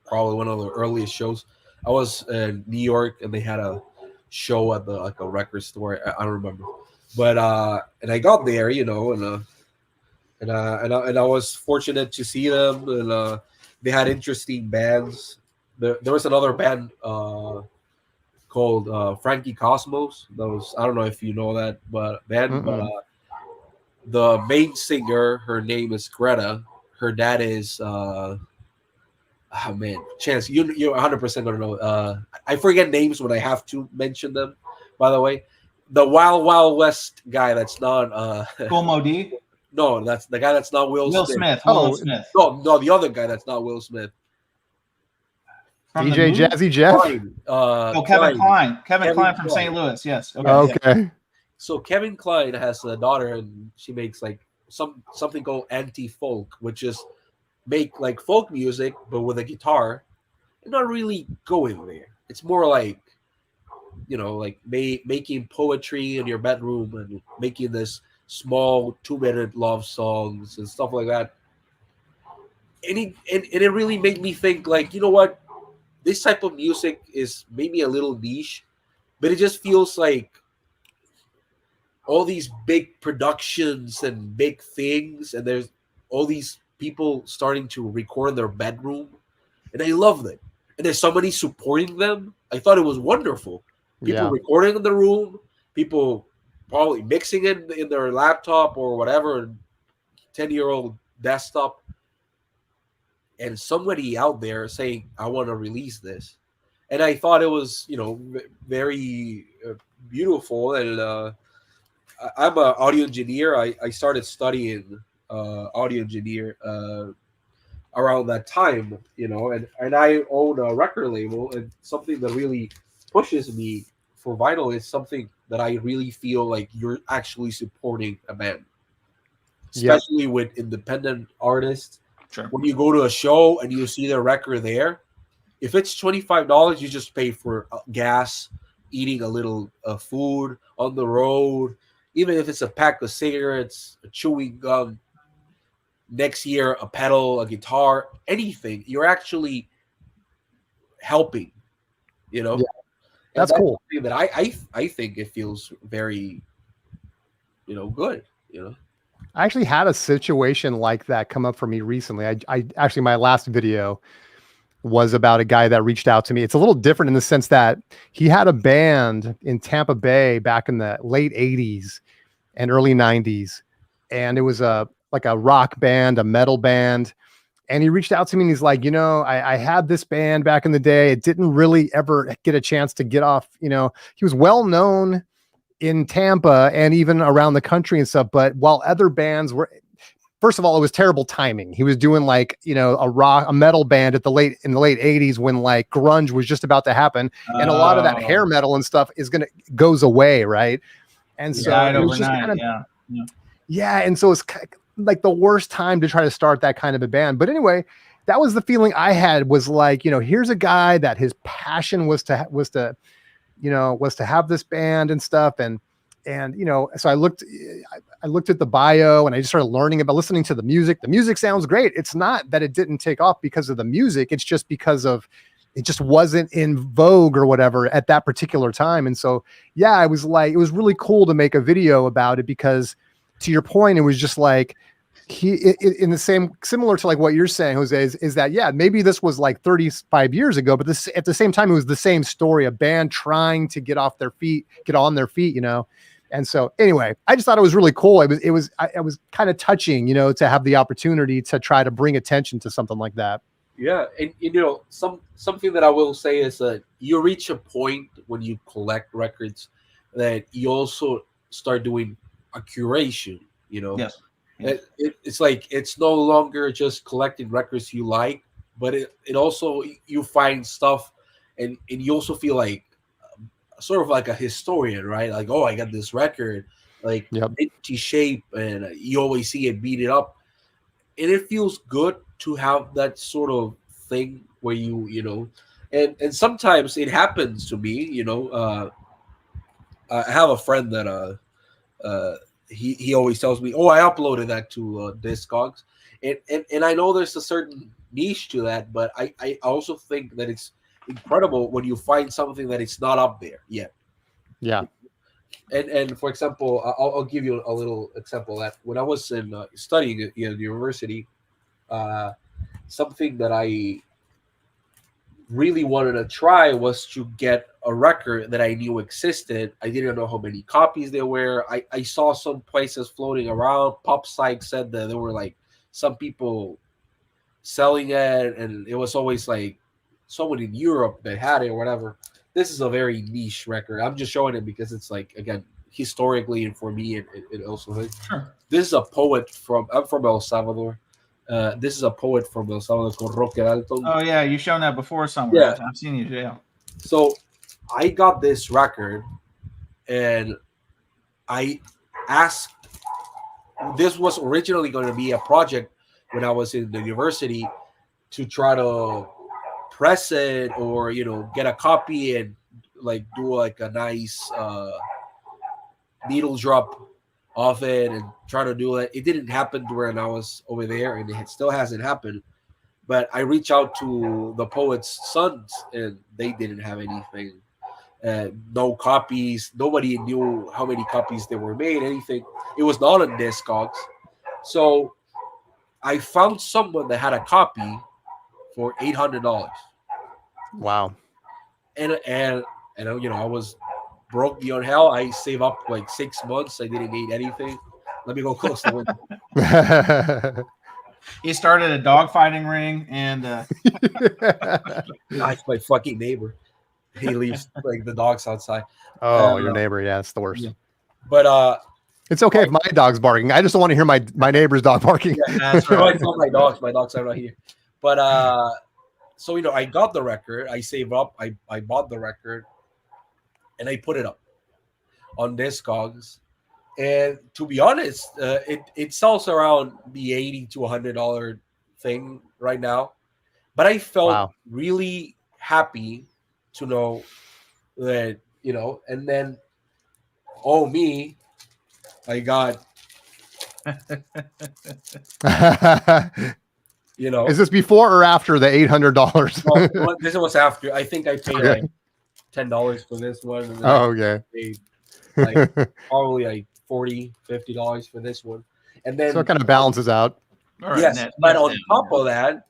probably one of the earliest shows. I was in New York, and they had a show at a record store. I don't remember, but and I got there, you know, and I was fortunate to see them, and they had interesting bands. There was another band called Frankie Cosmos. That was, I don't know if you know that, but band. But the main singer, her name is Greta. Her dad is Chance, you're 100% gonna know. I forget names when I have to mention them. By the way, the Wild Wild West guy that's not Cool Modi. No, that's the guy that's not Will Smith. Oh, Smith. No, the other guy that's not Will Smith. From DJ Jazzy Jeff. Kevin Klein. Kevin Klein from St. Louis. Yes. Okay. Yeah. So Kevin Klein has a daughter, and she makes like something called anti-folk, which is make like folk music but with a guitar, and not really going there. It's more like, you know, like making poetry in your bedroom and making this small 2-minute love songs and stuff like that. And it really made me think, like, you know what, this type of music is maybe a little niche, but it just feels like all these big productions and big things, and there's all these people starting to record in their bedroom, and I love it. And there's somebody supporting them. I thought it was wonderful. People recording in the room, people probably mixing it in their laptop or whatever, 10-year-old desktop. and somebody out there saying, I want to release this. And I thought it was, very beautiful. And I'm an audio engineer. I started studying audio engineer around that time, and I own a record label, and something that really pushes me for vinyl is something that I really feel like you're actually supporting a band, especially with independent artists. Sure. When you go to a show and you see their record there, if it's $25, you just pay for gas, eating a little food on the road, even if it's a pack of cigarettes, a chewing gum, next year a pedal, a guitar, anything, you're actually helping, Yeah, that's cool. That I think it feels very, good, I actually had a situation like that come up for me recently. I actually, my last video was about a guy that reached out to me. It's a little different in the sense that he had a band in Tampa Bay back in the late 80s and early 90s. And it was like a rock band, a metal band. And he reached out to me and he's like, I had this band back in the day. It didn't really ever get a chance to get off. He was well known in Tampa and even around the country and stuff. But while other bands were, first of all, it was terrible timing. He was doing like, a metal band in the late 80s when like grunge was just about to happen. And a lot of that hair metal and stuff goes away. Right. And so it was just kind of, yeah. And so it's like the worst time to try to start that kind of a band. But anyway, that was the feeling I had, was like, here's a guy that his passion was to have this band and stuff. And so I looked at the bio and I just started learning about listening to the music. The music sounds great. It's not that it didn't take off because of the music. It's just because it just wasn't in vogue or whatever at that particular time. And so, yeah, I was like, it was really cool to make a video about it because, to your point, it was just like similar to like what you're saying, Jose, is that, yeah, maybe this was like 35 years ago, but this at the same time, it was the same story, a band trying to get on their feet, And so anyway, I just thought it was really cool. It was kind of touching, to have the opportunity to try to bring attention to something like that. Yeah. And, something that I will say is that you reach a point when you collect records that you also start doing a curation, Yes. It's like, it's no longer just collecting records you like, but it also, you find stuff and you also feel like sort of like a historian, right? Like, oh, I got this record, like empty shape, and you always see it beat it up. And it feels good to have that sort of thing where and sometimes it happens to me, I have a friend that he always tells me, oh, I uploaded that to Discogs, and I know there's a certain niche to that, but I also think that it's incredible when you find something that it's not up there yet. Yeah. And for example, I'll give you a little example that when I was studying at university, something that I really wanted to try was to get a record that I knew existed. I didn't know how many copies there were. I saw some places floating around. Pop Psych said that there were like some people selling it, and it was always like someone in Europe that had it or whatever. This is a very niche record. I'm just showing it because it's like, again, historically, and for me, it also sure. This is a poet I'm from El Salvador. This is a poet from El Salvador called Roque Dalton. Oh yeah, you've shown that before somewhere. Yeah. I've seen you. Yeah. So I got this record, and I asked. This was originally going to be a project when I was in the university to try to press it or get a copy and like do like a nice needle drop of it and try to do it. It didn't happen when I was over there, and it still hasn't happened. But I reached out to the poet's sons, and they didn't have anything. No copies. Nobody knew how many copies they were made. Anything. It was not on Discogs. So I found someone that had a copy for $800. Wow. And I was broke beyond hell. I saved up like 6 months. I didn't need anything. Let me go close the window. He started a dog fighting ring, and That's my fucking neighbor. He leaves like the dogs outside. Oh, your neighbor, yeah, it's the worst. Yeah. But It's okay if my dog's barking. I just don't want to hear my neighbor's dog barking. yeah, that's no, right. it's not my dogs. My dogs are not here. But so I got the record. I saved up. I bought the record, and I put it up on Discogs. And to be honest, it sells around the $80 to $100 thing right now. But I felt really happy to know that and then me, I got Is this before or after the $800? Well, this was after. I think I paid like $10 for this one. And then okay. I paid probably like $40, $50 for this one, and then so it kind of balances out. All right, yes, but on top of that,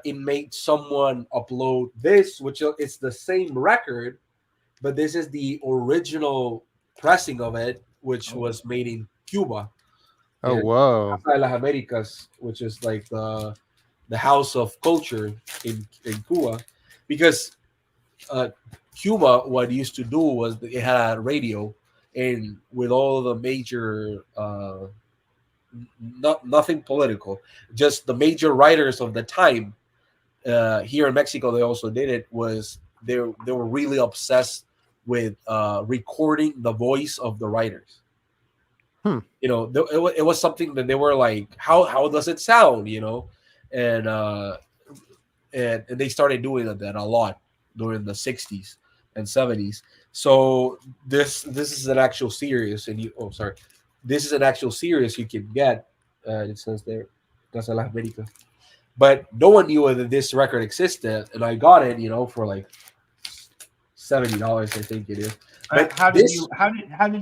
it made someone upload this, which is the same record, but this is the original pressing of it, which was made in Cuba. Oh, whoa! Las Americas, which is like the house of culture in Cuba, because Cuba, what it used to do was it had a radio, and with all the major, nothing political, just the major writers of the time. Here in Mexico, they also did it. Was they were really obsessed with recording the voice of the writers. It was something that they were like, how does it sound? And they started doing that a lot during the 60s and 70s. So this is an actual series, and this is an actual series you can get. It says there, Casa Las Americas. But no one knew that this record existed, and I got it, for like $70, I think it is. But how did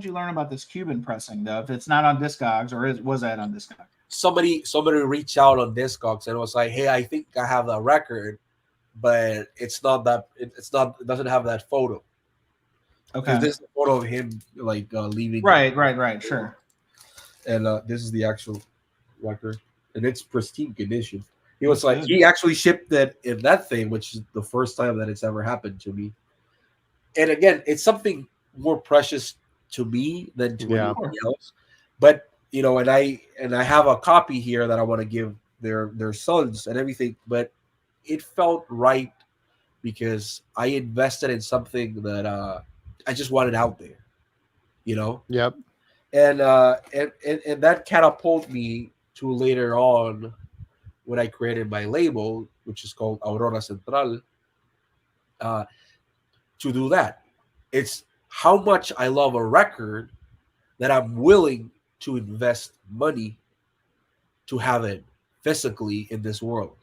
you learn about this Cuban pressing though? If it's not on Discogs, or was that on Discogs? Somebody reached out on Discogs and was like, "Hey, I think I have that record, but it doesn't have that photo." Okay, this is a photo of him like leaving. Right, sure. And this is the actual record, and it's pristine condition. He was like, he actually shipped that in that thing, which is the first time that it's ever happened to me. And again, it's something more precious to me than to anyone else. But and I have a copy here that I want to give their sons and everything. But it felt right because I invested in something that I just wanted out there. Yep. And that catapulted me to later on when I created my label, which is called Aurora Central. To do that, it's how much I love a record that I'm willing to invest money to have it physically in this world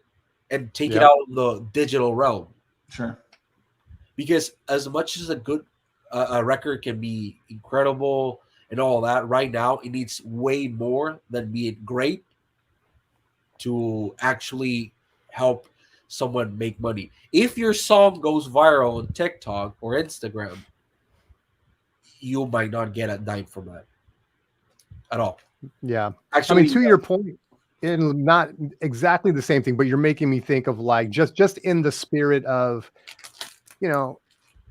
and take it out of the digital realm. Sure. Because as much as a record can be incredible and all that, right now it needs way more than being great to actually help someone make money. If your song goes viral on TikTok or Instagram, you might not get a dime from that at all. Yeah. Actually, to your point, and not exactly the same thing, but you're making me think of like just in the spirit of,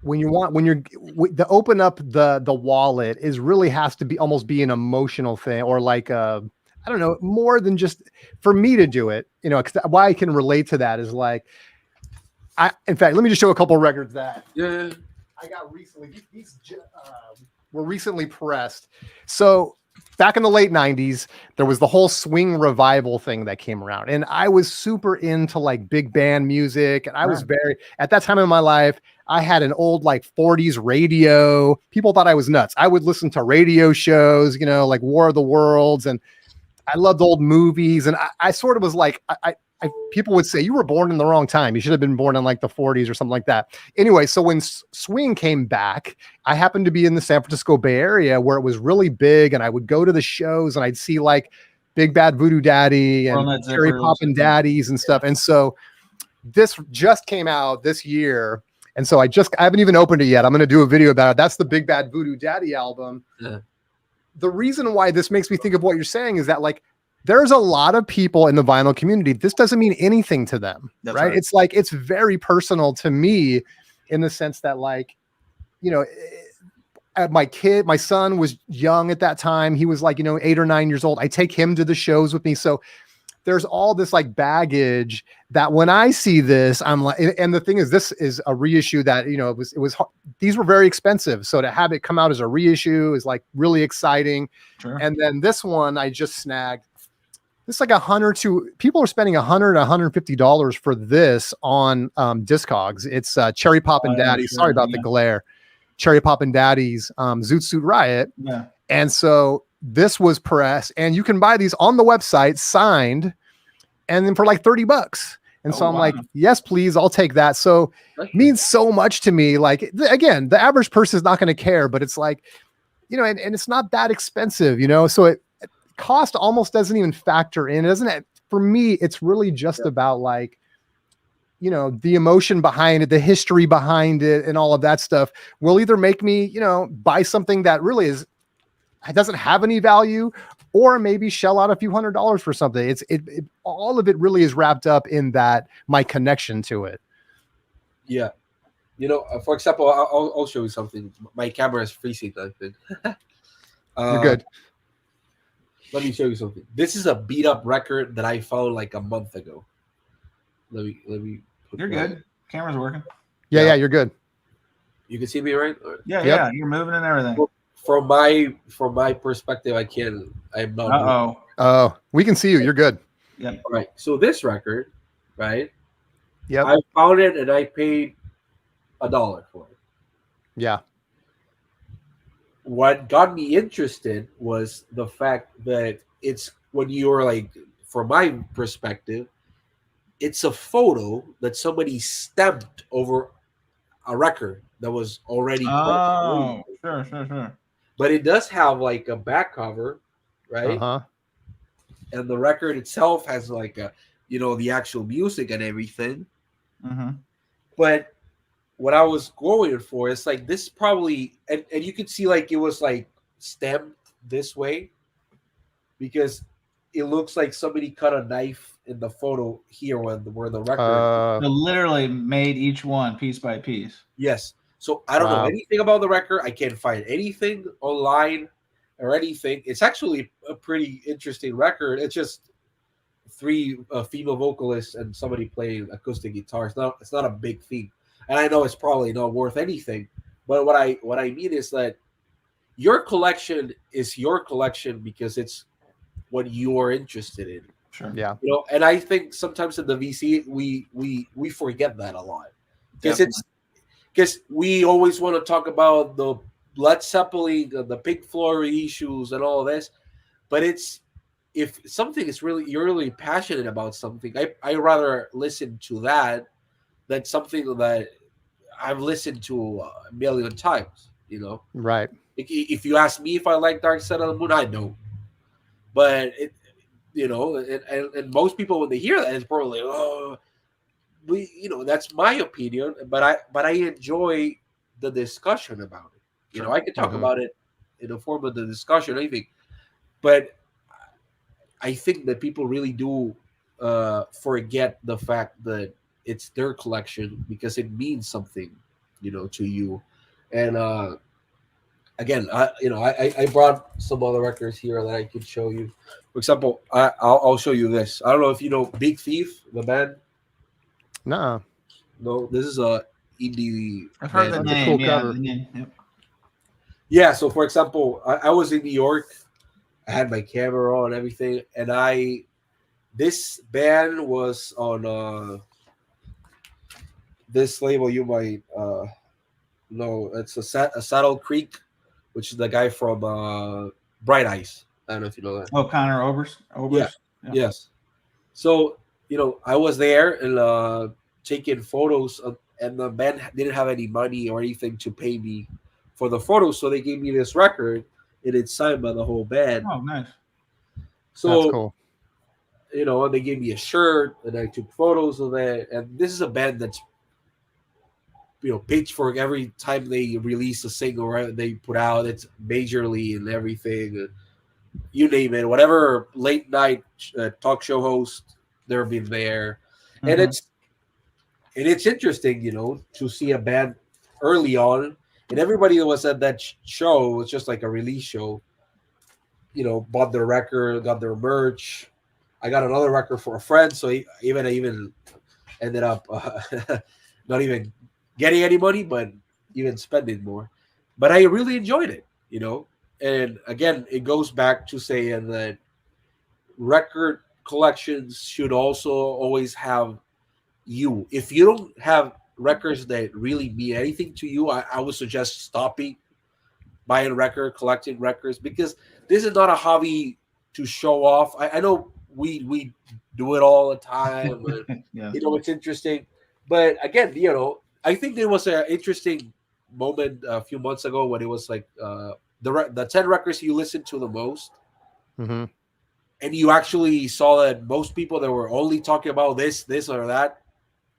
when you're to open up the wallet is really has to be almost be an emotional thing, or like I don't know, more than just for me to do it, because why I can relate to that is like, in fact, let me just show a couple of records that I got recently. These were recently pressed. So back in the late 90s, there was the whole swing revival thing that came around. And I was super into like big band music. And I was at that time in my life, I had an old like 40s radio. People thought I was nuts. I would listen to radio shows, like War of the Worlds. And I loved old movies. And I sort of was like, people would say you were born in the wrong time. You should have been born in like the 40s or something like that. Anyway, so when swing came back, I happened to be in the San Francisco Bay Area where it was really big, and I would go to the shows and I'd see like Big Bad Voodoo Daddy and Cherry Poppin' Daddies and stuff. And so this just came out this year. And so I haven't even opened it yet. I'm going to do a video about it. That's the Big Bad Voodoo Daddy album. Yeah. The reason why this makes me think of what you're saying is that like there's a lot of people in the vinyl community. This doesn't mean anything to them, That's right? right. It's like, it's very personal to me in the sense that, like, you know, my son was young at that time. He was like, 8 or 9 years old. I take him to the shows with me. So there's all this like baggage that when I see this, I'm like, and the thing is, this is a reissue that, it was, these were very expensive. So to have it come out as a reissue is like really exciting. Sure. And then this one I just snagged. It's like people are spending $100 to $150 for this on Discogs. It's Cherry Poppin' Daddy. Sure, Sorry about the glare. Cherry Poppin' Daddy's Zoot Suit Riot. Yeah. And so this was pressed, and you can buy these on the website signed, and then for like $30. And so I'm like, yes, please, I'll take that. So it means so much to me. Like, again, the average person is not going to care, but it's like, and it's not that expensive, so it cost almost doesn't even factor in. It doesn't, for me, it's really just about like, the emotion behind it, the history behind it, and all of that stuff will either make me, buy something that really it doesn't have any value, or maybe shell out a few $100s for something. It all of it really is wrapped up in that, my connection to it. Yeah. For example, I'll show you something. My camera is freezing, I think. You're good. Let me show you something. This is a beat up record that I found like a month ago. Let me put You're good. Camera's working. Yeah, you're good. You can see me, right? Yeah, Yep. yeah. You're moving and everything. Well, from my perspective, I'm not. Oh, we can see you. You're good. Yep. All right. So this record, right? Yep. I found it and I paid $1 for it. Yeah. What got me interested was the fact that it's, when you're like, from my perspective, it's a photo that somebody stamped over a record that was already. Oh, sure. But it does have like a back cover, right? Uh-huh. And the record itself has like a, the actual music and everything. Mm-hmm. But what I was going for is like this probably, and you could see like it was like stamped this way because it looks like somebody cut a knife in the photo here where the record. So literally made each one piece by piece. Yes. So I don't know anything about the record. I can't find anything online or anything. It's actually a pretty interesting record. It's just 3 female vocalists and somebody playing acoustic guitar. It's not a big thing. And I know it's probably not worth anything, but what I mean is that your collection is your collection because it's what you are interested in. Sure. Yeah. And I think sometimes in the VC we forget that a lot because we always want to talk about the Led Zeppelin, the Pink Floyd issues, and all this, but if something is you're really passionate about something, I rather listen to that than something that I've listened to a million times, Right. If you ask me if I like Dark Side of the Moon, I don't. But and most people when they hear that, it's probably that's my opinion. But I enjoy the discussion about it. I can talk about it in the form of the discussion, I think. But I think that people really do forget the fact that it's their collection because it means something, to you. And again, I brought some other records here that I could show you. For example, I'll show you this. I don't know if you know Big Thief, the band. No. No, this is a indie. I've heard the band. name. Cool Yeah, cover. the name. Yep. Yeah. So, for example, I was in New York. I had my camera on and everything, and this band was on this label. You might know. It's a Saddle Creek, which is the guy from Bright Eyes. I don't know if you know that. Oh, Connor Obers. Yeah. Yes. So I was there and taking photos, and the band didn't have any money or anything to pay me for the photos, so they gave me this record, and it's signed by the whole band. Oh, nice. So That's cool. And they gave me a shirt, and I took photos of it. And this is a band that's, Pitchfork, every time they release a single, right, they put out, it's majorly and everything. you name it, whatever late night talk show host, they'll be there, and Mhm. it's interesting, to see a band early on, and everybody that was at that show was just like a release show. Bought their record, got their merch. I got another record for a friend, so I even ended up not even getting any money, but even spending more. But I really enjoyed it. And again, it goes back to saying that record collections should also always have you. If you don't have records that really mean anything to you, I would suggest stopping buying collecting records, because this is not a hobby to show off. I know we do it all the time, and Yeah. it's interesting. But again, I think there was an interesting moment a few months ago when it was like the 10 records you listened to the most, Mm-hmm. and you actually saw that most people that were only talking about this or that,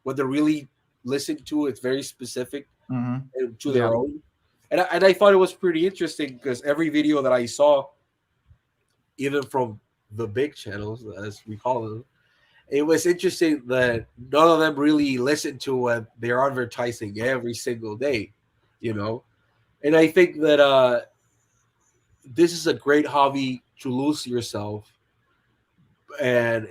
what they're really listening to, it's very specific Mhm. to their own. And I thought it was pretty interesting because every video that I saw, even from the big channels, as we call them, it was interesting that none of them really listen to what they're advertising every single day, And I think that this is a great hobby to lose yourself, and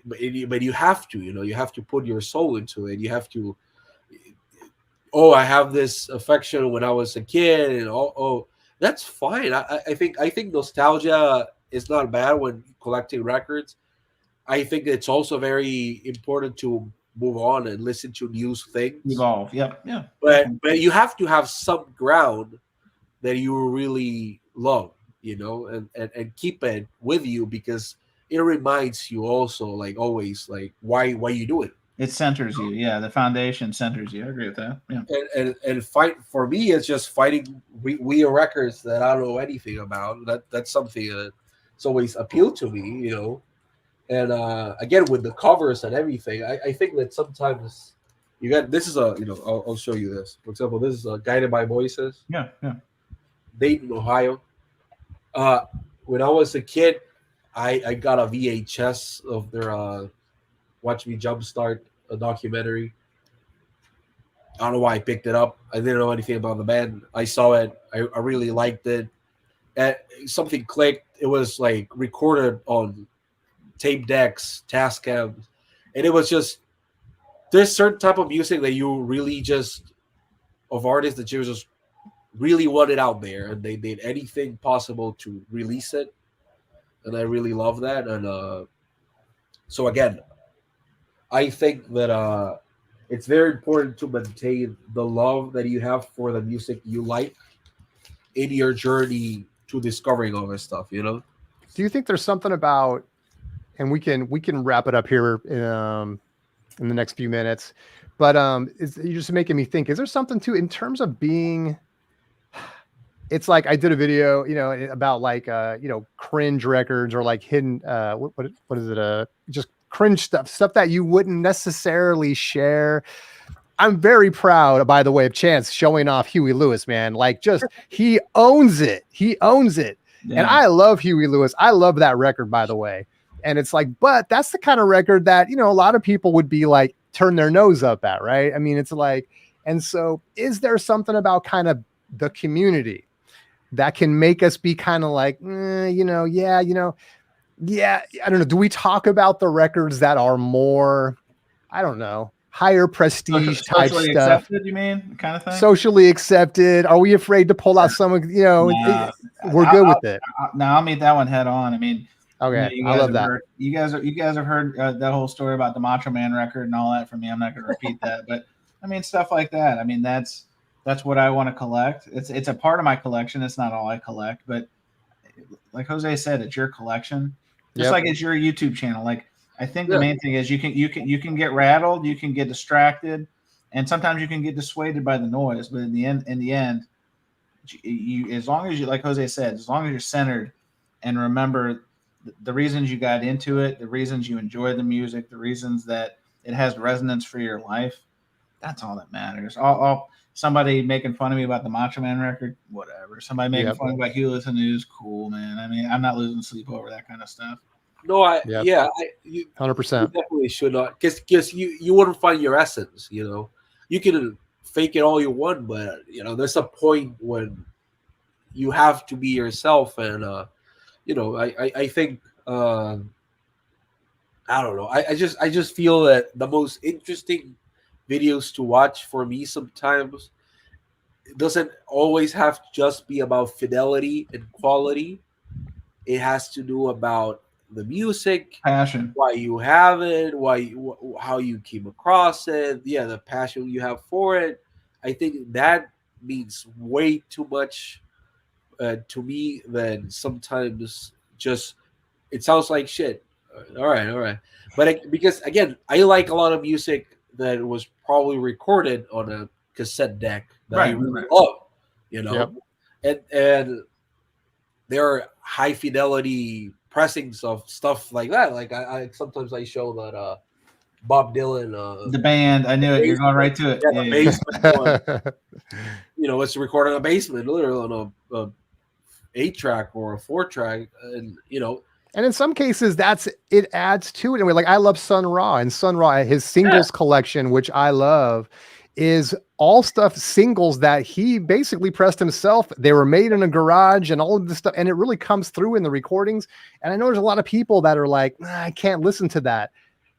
but you have to, you have to put your soul into it. You have to. Oh, I have this affection when I was a kid, and that's fine. I think nostalgia is not bad when collecting records. I think it's also very important to move on and listen to new things. Evolve. Yep. Yeah. But you have to have some ground that you really love, and keep it with you, because it reminds you also, like, always, like, why you do it. It centers you. Yeah. The foundation centers you. I agree with that. Yeah. And fight for me is just fighting we records that I don't know anything about. That's something that's always appealed to me. And again, with the covers and everything, I think that sometimes you got this is a I'll show you this. For example, this is Guided by Voices, Yeah. Yeah. Dayton, Ohio. When I was a kid, I got a VHS of their Watch Me Jumpstart, a documentary. I don't know why I picked it up. I didn't know anything about the band. I saw it. I really liked it. And something clicked. It was like recorded on tape decks, Tascams, and it was just there's certain type of music that you really just of artists that you just really wanted out there, and they did anything possible to release it, and I really love that. And so again, I think that it's very important to maintain the love that you have for the music you like in your journey to discovering all this stuff. Do you think there's something about, and we can wrap it up here in the next few minutes, but you're just making me think, is there something to, in terms of being, it's like I did a video, about like cringe records, or like hidden what is it, just cringe stuff that you wouldn't necessarily share. I'm very proud, by the way, of Chance showing off Huey Lewis, man. Like, just he owns it. He owns it. Yeah. And I love Huey Lewis. I love that record, by the way. And it's like, but that's the kind of record that, a lot of people would be like, turn their nose up at, right? I mean, it's like, and so is there something about kind of the community that can make us be kind of like, yeah, I don't know. Do we talk about the records that are more, I don't know, higher prestige type socially stuff? Accepted, you mean, kind of thing? Socially accepted. Are we afraid to pull out some of, Nah, we're good with it. I'll meet that one head on. I mean, okay, I love that. You guys have heard that whole story about the Macho Man record and all that from me. I'm not going to repeat that, but I mean, stuff like that. I mean, that's what I want to collect. It's a part of my collection. It's not all I collect, but like Jose said, it's your collection. Just like it's your YouTube channel. Like, I think the main thing is you can get rattled, you can get distracted, and sometimes you can get dissuaded by the noise. But in the end, you as long as you, like Jose said, as long as you're centered and remember the reasons you got into it, the reasons you enjoy the music, the reasons that it has resonance for your life, That's all that matters. All somebody making fun of me about the Macho Man record, whatever. Somebody making fun of me about Hugh Listen News, cool, man. I mean, I'm not losing sleep over that kind of stuff. No, Yep. you 100%. definitely should not, because you wouldn't find your essence. You know, you can fake it all you want, but you know, there's a point when you have to be yourself, and you know, I think I don't know. I just feel that the most interesting videos to watch for me sometimes, it doesn't always have to just be about fidelity and quality. It has to do about the music, Passion. why you have it, how you came across it, yeah, the passion you have for it. I think that means way too much to me than sometimes just it sounds like shit. All right, but because again, I like a lot of music that was probably recorded on a cassette deck that I really love, you know, and there are high fidelity pressings of stuff like that. Like I sometimes I show that Bob Dylan, the band. I knew it. You're going right to it. Yeah, the basement one. You know, it's recorded in a basement, literally on a 8-track or a 4-track, and you know. And in some cases, it adds to it. Anyway, like I love Sun Ra, and Sun Ra, his singles collection, which I love, is all stuff singles that he basically pressed himself. They were made in a garage and all of this stuff, and it really comes through in the recordings. And I know there's a lot of people that are like, I can't listen to that.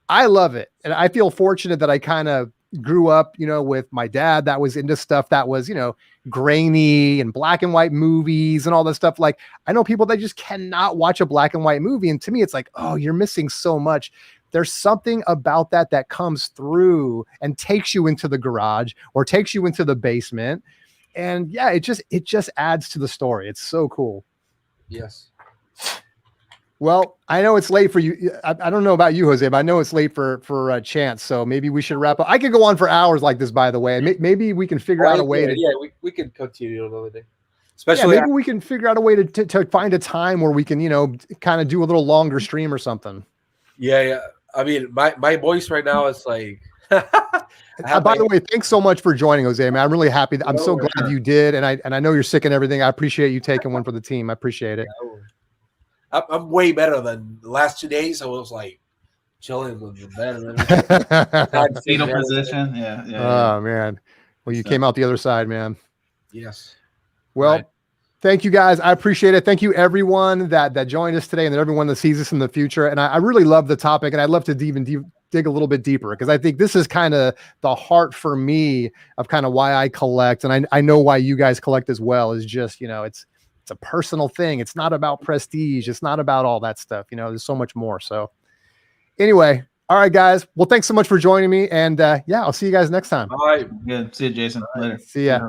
I love it, and I feel fortunate that I kind of grew up, you know, with my dad that was into stuff that was, you know, grainy and black and white movies and all this stuff. Like I know people that just cannot watch a black and white movie. And to me, it's like, oh, you're missing so much. There's something about that comes through and takes you into the garage or takes you into the basement. And yeah, it just adds to the story. It's so cool. Yes. Well, I know it's late for you. I don't know about you, Jose, but I know it's late for Chance. So maybe we should wrap up. I could go on for hours like this, by the way. Maybe we can figure out a way to. Yeah, we can continue another day. Especially maybe we can figure out a way to find a time where we can, you know, kind of do a little longer stream or something. Yeah. I mean, my voice right now is like. By the way, thanks so much for joining, Jose, man. I'm really happy. I'm so glad you did, and I know you're sick and everything. I appreciate you taking one for the team. I appreciate it. I'm way better than the last 2 days. I was like chilling with the bed and everything. Fetal position. Yeah. Oh man. Well, you came out the other side, man. Yes. Well, thank you guys. I appreciate it. Thank you everyone that joined us today and everyone that sees us in the future. And I really love the topic, and I'd love to dig a little bit deeper, because I think this is kind of the heart for me of kind of why I collect. And I know why you guys collect as well, is just, you know, it's a personal thing. It's not about prestige. It's not about all that stuff. You know, there's so much more. So anyway, all right, guys. Well, thanks so much for joining me. And yeah, I'll see you guys next time. All right. Good. See you, Jason. Later. See ya.